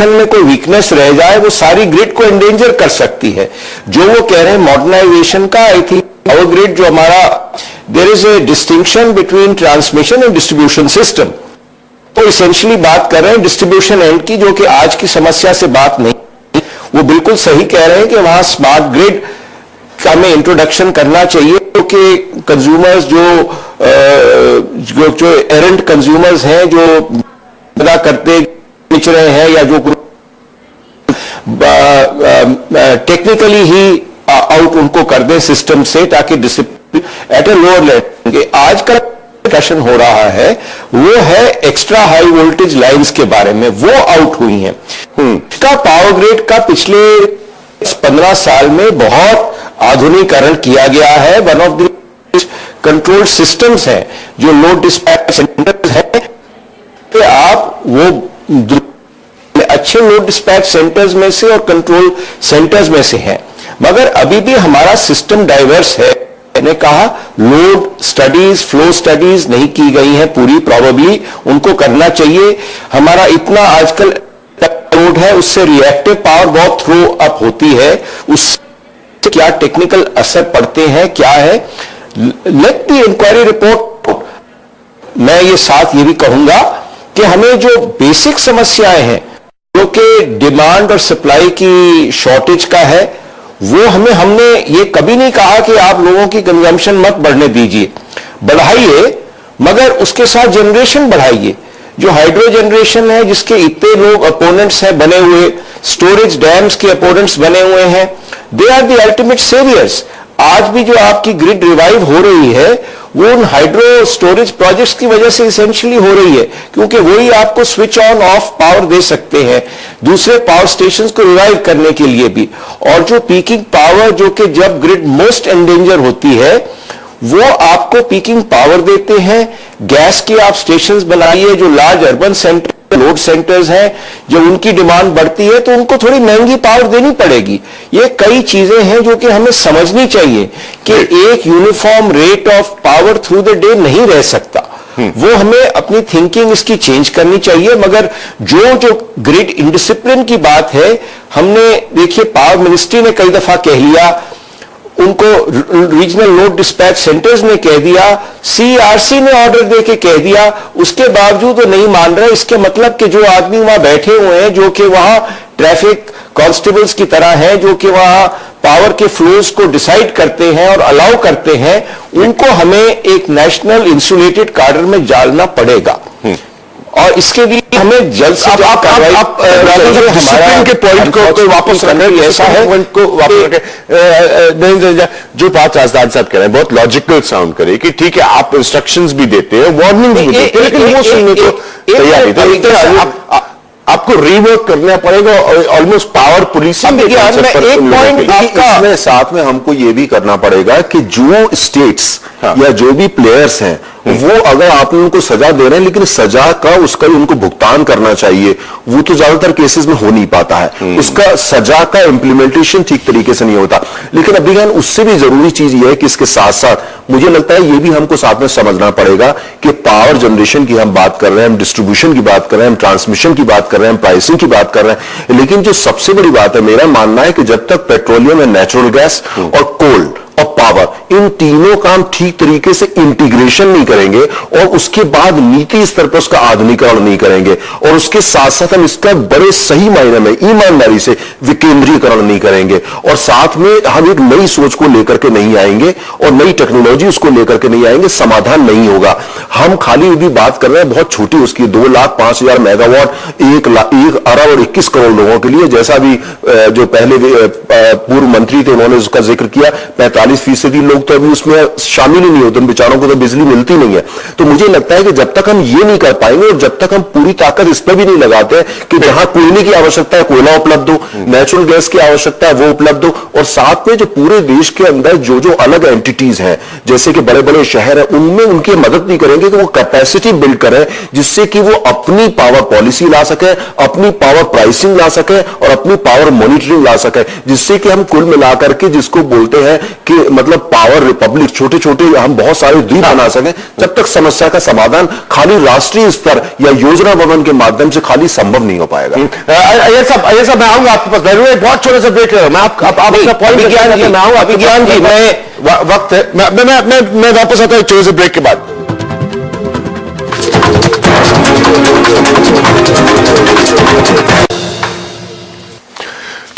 में कोई वीकनेस रह जाए वो सारी ग्रिड को एंडेंजर कर सकती है। जो वो कह रहे हैं मॉडर्नाइजेशन का, आई थिंक पावर ग्रिड जो हमारा, there is a distinction between transmission and distribution system. तो इसेंशियली बात कर रहे हैं डिस्ट्रीब्यूशन एंड की, जो कि आज की समस्या से बात नहीं। वो बिल्कुल सही कह रहे हैं कि वहां स्मार्ट ग्रिड का हमें इंट्रोडक्शन करना चाहिए, क्योंकि कंज्यूमर्स जो एरेंट कंज्यूमर्स हैं, जो पैदा करते बेच रहे हैं या जो टेक्निकली ही आउट उनको कर दें सिस्टम से, ताकि discipline at a lower level. आज का डिस्कशन हो रहा है वो है एक्स्ट्रा हाई वोल्टेज लाइंस के बारे में, वो आउट हुई हैं। इसका पावर ग्रिड का पिछले 15 साल में बहुत आधुनिकीकरण किया गया है। One of the control systems हैं, जो लोड डिस्पैच सेंटर्स हैं, कि आप वो अच्छे लोड डिस्पैच सेंटर्स में से और कंट्रोल सेंटर्स में से हैं, मगर अभी भी हमारा सिस्टम डाइवर्स है। मैंने कहा लोड स्टडीज, फ्लो स्टडीज नहीं की गई हैं पूरी, प्रॉबेबली उनको करना चाहिए। हमारा इतना आजकल लोड है, उससे रिएक्टिव पावर बहुत थ्रो अप होती है, उससे क्या टेक्निकल असर पड़ते हैं, क्या है, लेट द इंक्वायरी रिपोर्ट। मैं ये साथ ये भी कहूंगा कि हमें जो बेसिक समस्याएं हैं, जो कि डिमांड और सप्लाई की शॉर्टेज का है, वो हमने ये कभी नहीं कहा कि आप लोगों की कंजम्पशन मत बढ़ने दीजिए, बढ़ाइए, मगर उसके साथ जनरेशन बढ़ाइए। जो हाइड्रो जनरेशन है, जिसके इतने लोग अपोनेंट्स हैं बने हुए, स्टोरेज डैम्स के अपोनेंट्स बने हुए हैं, they are the ultimate saviours. आज भी जो आपकी ग्रिड रिवाइव हो रही है, वो उन हाइड्रो स्टोरेज प्रोजेक्ट्स की वजह से इसेंशियली हो रही है, क्योंकि वही आपको स्विच ऑन ऑफ पावर दे सकते हैं दूसरे पावर स्टेशंस को रिवाइव करने के लिए भी। और जो पीकिंग पावर, जो कि जब ग्रिड मोस्ट एंडेंजर होती है, वो आपको पीकिंग पावर देते हैं। गैस के आप स्टेशंस बनाइए, जो large urban centre load centres हैं, जब उनकी डिमांड बढ़ती है तो उनको थोड़ी महंगी पावर देनी पड़ेगी। ये कई चीजें हैं जो कि हमें समझनी चाहिए कि एक uniform rate of power through the day नहीं रह सकता, वो हमें अपनी थिंकिंग इसकी चेंज करनी चाहिए। मगर जो ग्रिड इंडिसिप्लिन की बात है, हमने देखिए पावर मिनिस्ट्री ने कई दफा कह लिया, उनको रीजनल लोड डिस्पैच सेंटर्स ने कह दिया, सीआरसी ने ऑर्डर देके कह दिया, उसके बावजूद वो नहीं मान रहे। इसके मतलब कि जो आदमी वहां बैठे हुए हैं, जो कि वहां ट्रैफिक कांस्टेबल्स की तरह हैं, जो कि वहां पावर के फ्लोज को डिसाइड करते हैं और अलाउ करते हैं, उनको हमें एक नेशनल इंसुलेटेड कार्डर में डालना पड़ेगा। और इसके लिए हमें जल्द से जल्द डिसिप्लिन के पॉइंट को वापस रखें, ऐसा है को वापस रखें। जो बात राजदान साहब कह रहे हैं बहुत लॉजिकल साउंड करे कि ठीक है, आप इंस्ट्रक्शंस भी देते हैं, वार्निंग भी देते हैं, लेकिन वो सुनने को तैयार नहीं। आपको रिवर्क करना पड़ेगा और ऑलमोस्ट पावर पुलिसिंग इसमें साथ में हमको ये भी करना पड़ेगा कि जो स्टेट्स या जो भी प्लेयर्स हैं, वो अगर आप उनको सजा दे रहे हैं, लेकिन सजा का उसका उनको भुगतान करना चाहिए, वो तो ज्यादातर केसेस में हो नहीं पाता है। उसका सजा का इंप्लीमेंटेशन ठीक तरीके से नहीं होता। लेकिन अभियान उससे भी जरूरी चीज ये है कि इसके साथ साथ मुझे लगता है ये भी हमको साथ में समझना पड़ेगा कि पावर जनरेशन की हम बात कर रहे हैं, हम डिस्ट्रीब्यूशन की बात कर रहे हैं, हम ट्रांसमिशन की बात कर रहे हैं, हम प्राइसिंग की बात कर रहे हैं, लेकिन जो सबसे बड़ी बात है, मेरा मानना है कि जब तक पेट्रोलियम एंड नेचुरल गैस और कोल और पावर, इन तीनों काम ठीक तरीके से इंटीग्रेशन नहीं करेंगे और उसके बाद नीति स्तर पर उसका आधुनिकीकरण नहीं करेंगे, और उसके साथ साथ हम इसका बड़े सही मायने में ईमानदारी से विकेंद्रीकरण नहीं करेंगे, और साथ में हम एक नई सोच को लेकर के नहीं आएंगे और नई टेक्नोलॉजी उसको लेकर के नहीं आएंगे, समाधान नहीं होगा। हम खाली भी बात कर रहे हैं बहुत छोटी उसकी 2,05,000 मेगावाट 1 अरब और 21 करोड़ लोगों के लिए, जैसा भी जो पहले पूर्व मंत्री थे उन्होंने उसका जिक्र किया, 45% लोग तो अभी उसमें शामिल ही नहीं होते, उन बेचारों को तो बिजली मिलती नहीं है। तो मुझे लगता है कि जब तक हम ये नहीं कर पाएंगे और जब तक हम पूरी ताकत इस पर भी नहीं लगाते कि जहां कोयले की आवश्यकता है कोयला उपलब्ध हो, नेचुरल गैस की आवश्यकता है वो उपलब्ध हो, और साथ में जो पूरे देश के अंदर जो अलग एंटिटीज हैं, जैसे कि बड़े बड़े शहर है, उनमें उनकी मदद नहीं करेंगे कि वो कैपेसिटी बिल्ड करें, जिससे कि वो अपनी पावर पॉलिसी ला सके, अपनी पावर प्राइसिंग ला सके और अपनी पावर मॉनिटरिंग ला सके, जिससे कि हम कुल मिलाकर के जिसको बोलते हैं कि मतलब पावर रिपब्लिक, छोटे छोटे हम बहुत सारे द्वीप बना सकें। जब तक समस्या का समाधान खाली राष्ट्रीय स्तर या योजना भवन के माध्यम से खाली संभव नहीं हो पाएगा। ये सब मैं आऊंगा आपके पास, बहुत छोटे से ब्रेक मैं अपना पॉइंट मैं आऊंगा विज्ञान जी, मैं वक्त है, मैं वापस आता हूं छोटे से ब्रेक के बाद।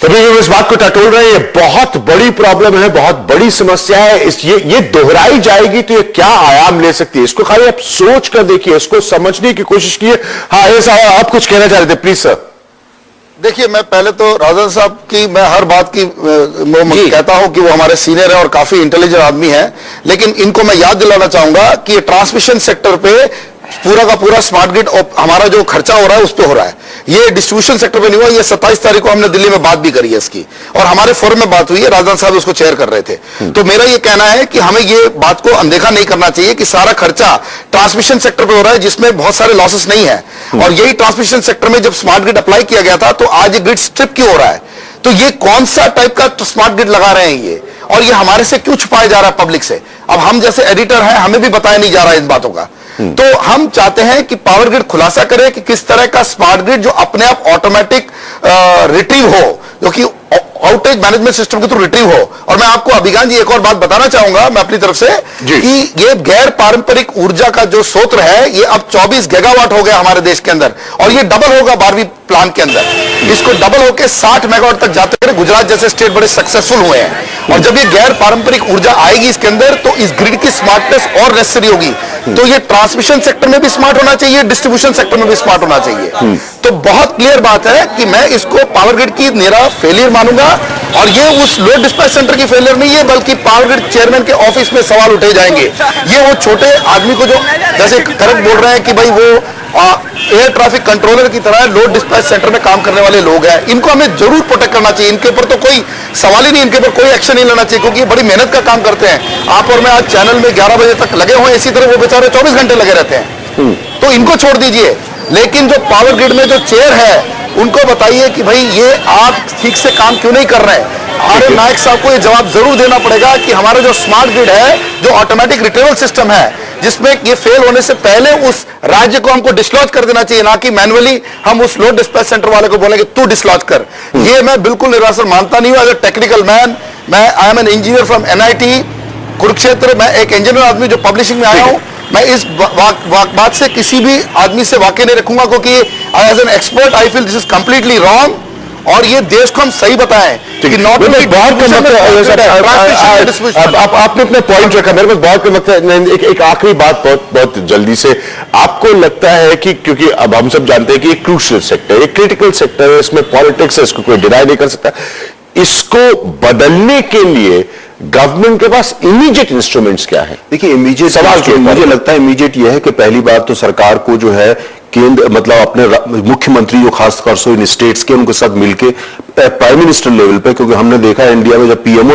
तभी हम इस बात को टटोल रहे हैं, ये बहुत बड़ी प्रॉब्लम है, बहुत बड़ी समस्या है। ये दोहराई जाएगी तो ये क्या आयाम ले सकती है, इसको खाली आप सोच कर देखिए, इसको समझने की कोशिश कीजिए। हाँ ऐसा आप कुछ कहना चाह रहे थे, प्लीज सर। देखिए, मैं पहले तो राजन साहब की मैं हर बात की कहता हूं कि वो हमारे सीनियर है और काफी इंटेलिजेंट आदमी है, लेकिन इनको मैं याद दिलाना चाहूंगा कि ये ट्रांसमिशन सेक्टर पे पूरा का पूरा स्मार्ट ग्रिड हमारा जो खर्चा हो रहा है उस पर हो रहा है। ये डिस्ट्रीब्यूशन सेक्टर पे नहीं हुआ। ये 27 तारीख को हमने दिल्ली में बात भी करी है इसकी, और हमारे फोरम में बात हुई है, राजनाथ साहब उसको चेयर कर रहे थे। तो मेरा ये कहना है कि हमें ये बात को अनदेखा नहीं करना चाहिए कि सारा खर्चा ट्रांसमिशन सेक्टर पे हो रहा है, जिसमें बहुत सारे लॉसेस नहीं है। और यही ट्रांसमिशन सेक्टर में जब स्मार्ट ग्रिड अप्लाई किया गया था तो आज ये ग्रिड स्ट्रिप क्यों हो रहा है? तो ये कौन सा टाइप का स्मार्ट ग्रिड लगा रहे हैं ये, और ये हमारे से क्यों छुपाया जा रहा है पब्लिक से? अब हम जैसे एडिटर हैं, हमें भी बताया नहीं जा रहा है इन बातों का। तो हम चाहते हैं कि पावर ग्रिड खुलासा करे कि किस तरह का स्मार्ट ग्रिड जो अपने आप ऑटोमेटिक रिट्रीव हो, जो कि आउटेज मैनेजमेंट सिस्टम के थ्रू रिट्रीव हो। और मैं आपको अभिज्ञान जी एक और बात बताना चाहूंगा मैं अपनी तरफ से कि ये गैर पारंपरिक ऊर्जा का जो स्रोत है ये अब 24 गीगावाट हो गया हमारे देश के अंदर, और ये डबल होगा 12वीं प्लान के अंदर। इसको डबल होकर 60 मेगावाट तक जाते हुए गुजरात जैसे स्टेट बड़े सक्सेसफुल हुए हैं। और जब ये गैर पारंपरिक ऊर्जा आएगी इसके अंदर तो इस ग्रिड की स्मार्टनेस और नेसेसरी होगी। तो ये ट्रांसमिशन सेक्टर में भी स्मार्ट होना चाहिए, डिस्ट्रीब्यूशन सेक्टर में भी स्मार्ट होना चाहिए। तो बहुत क्लियर बात है कि मैं इसको पावर ग्रिड की मेरा फेलियर मानूंगा, और ये उस लोड डिस्पैच सेंटर की फेलियर नहीं है, बल्कि पावर ग्रिड चेयरमैन के ऑफिस में सवाल उठे जाएंगे। ये वो छोटे आदमी को जो जैसे करेक्ट बोल रहे हैं कि भाई वो एयर ट्रैफिक कंट्रोलर की तरह लोड डिस्पैच सेंटर में काम करने वाले लोग हैं, इनको हमें जरूर प्रोटेक्ट करना चाहिए। इनके ऊपर तो कोई सवाल ही नहीं, इनके ऊपर कोई एक्शन नहीं लेना चाहिए, क्योंकि ये बड़ी मेहनत का काम करते हैं। आप और मैं आज चैनल में 11 बजे तक लगे हुए, इसी तरह वो बेचारे 24 घंटे लगे रहते हैं। तो इनको छोड़ दीजिए, लेकिन जो पावर ग्रिड में जो चेयर है उनको बताइए कि भाई ये आप ठीक से काम क्यों नहीं कर रहे हैं। आर नायक साहब को ये जवाब जरूर देना पड़ेगा कि हमारा जो स्मार्ट ग्रिड है, जो ऑटोमेटिक रिट्रीवल सिस्टम है, जिसमें ये फेल होने से पहले उस राज्य को हमको डिसलॉज कर देना चाहिए, ना कि मैनुअली हम उस लोड डिस्पैच सेंटर वाले को बोलेंगे तू डिसलॉज कर। ये मैं बिल्कुल निराशा मानता नहीं हूं। एज ए टेक्निकल मैन, मैं I am an engineer from NIT Kurukshetra, मैं एक इंजीनियर आदमी जो पब्लिशिंग में आया हूं। मैं इस बात से किसी भी आदमी से वाकई नहीं रखूंगा, क्योंकि as an expert I feel this is completely wrong, और ये देश को हम सही बताएं कि नॉट ओनली आपने अपना पॉइंट रखा। मेरे पास बहुत कम वक्त है, एक आखिरी बात बहुत जल्दी से। आपको लगता है कि क्योंकि अब हम सब जानते हैं कि एक क्रूशियल सेक्टर, एक क्रिटिकल सेक्टर है, इसमें पॉलिटिक्स है, इसको कोई डिनाई नहीं कर सकता, इसको बदलने के लिए गवर्नमेंट के पास इमीडिएट इंस्ट्रूमेंट्स क्या है? देखिए इमीडिएट सवाल जो मुझे लगता है इमीडिएट यह है कि पहली बात तो सरकार को जो है केंद्र मतलब अपने मुख्यमंत्री जो खासतौर से इन स्टेट्स के उनके साथ मिलके प्राइम मिनिस्टर लेवल पे, क्योंकि हमने देखा है इंडिया में जब पीएमओ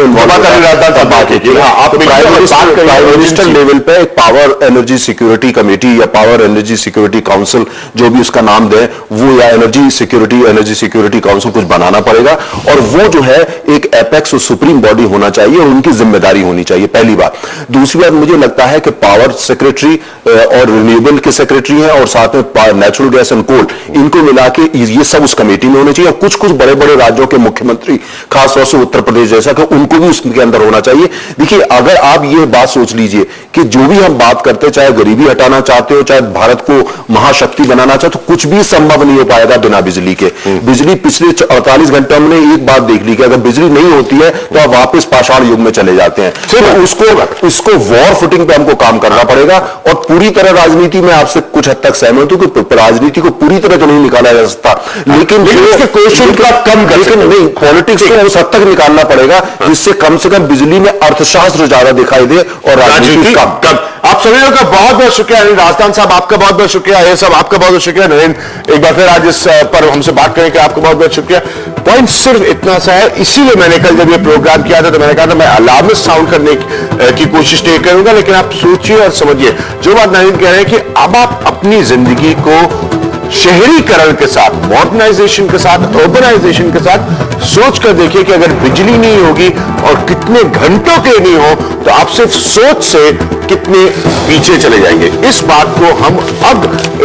प्राइम मिनिस्टर लेवल पे एक पावर एनर्जी सिक्योरिटी कमेटी या पावर एनर्जी सिक्योरिटी काउंसिल जो भी उसका नाम दे वो, या एनर्जी सिक्योरिटी काउंसिल कुछ बनाना पड़ेगा, और वो जो है एक एपेक्स और सुप्रीम बॉडी होना चाहिए और उनकी जिम्मेदारी होनी चाहिए, पहली बात। दूसरी बात मुझे लगता है कि पावर सेक्रेटरी और रिन्यूएबल के सेक्रेटरी हैं, और साथ में नेचुरल गैस एंड कोल, इनको मिला के ये सब उस कमेटी में होने चाहिए। और कुछ कुछ बड़े बड़े राज्यों के मुख्यमंत्री, खासतौर से उत्तर प्रदेश जैसा, कि उनको भी उसके अंदर होना चाहिए। देखिए अगर आप ये बात सोच लीजिए कि जो भी हम बात करते, चाहे गरीबी हटाना चाहते हो, चाहे भारत को महाशक्ति बनाना चाहते हो, कुछ भी संभव नहीं हो पाएगा बिना बिजली के। बिजली पिछले 48 घंटे हमने एक बात देख ली कि अगर बिजली नहीं होती है तो आप वापस पाषाण युग में चले जाते हैं। तो उसको वॉर फुटिंग पे हमको काम करना पड़ेगा, और पूरी तरह राजनीति में आपसे कुछ हद तक सहमत हूं कि राजनीति को पूरी तरह तो नहीं निकाला जा सकता, लेकिन उसके क्वेश्चन का कम कर, लेकिन नहीं पॉलिटिक्स को उस हद तक निकालना पड़ेगा जिससे कम से कम बिजली में अर्थशास्त्र ज्यादा दिखाई दे और राजनीति कम। आप सभी लोगों का बहुत बहुत शुक्रिया। राजस्थान साहब आपका बहुत बहुत शुक्रिया, ये सब आपका बहुत बहुत शुक्रिया। नरेंद्र एक बार फिर आज इस पर हमसे बात करने के आपका बहुत बहुत शुक्रिया। पॉइंट सिर्फ इतना सा है, इसीलिए मैंने कल जब ये प्रोग्राम किया था तो मैंने कहा था मैं अलार्मिस्ट साउंड करने की कोशिश नहीं करूंगा, लेकिन आप सोचिए और समझिए जो बात नरेंद्र कह रहे हैं कि अब आप अपनी जिंदगी को शहरीकरण के साथ, मॉडर्नाइजेशन के साथ, अर्बनाइजेशन के साथ सोच कर देखिए कि अगर बिजली नहीं होगी और कितने घंटों के नहीं हो तो आप सिर्फ सोच से कितने पीछे चले जाएंगे। इस बात को हम अब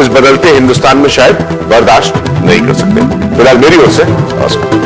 इस बदलते हिंदुस्तान में शायद बर्दाश्त नहीं कर सकते। फिलहाल मेरी ओर से नमस्कार।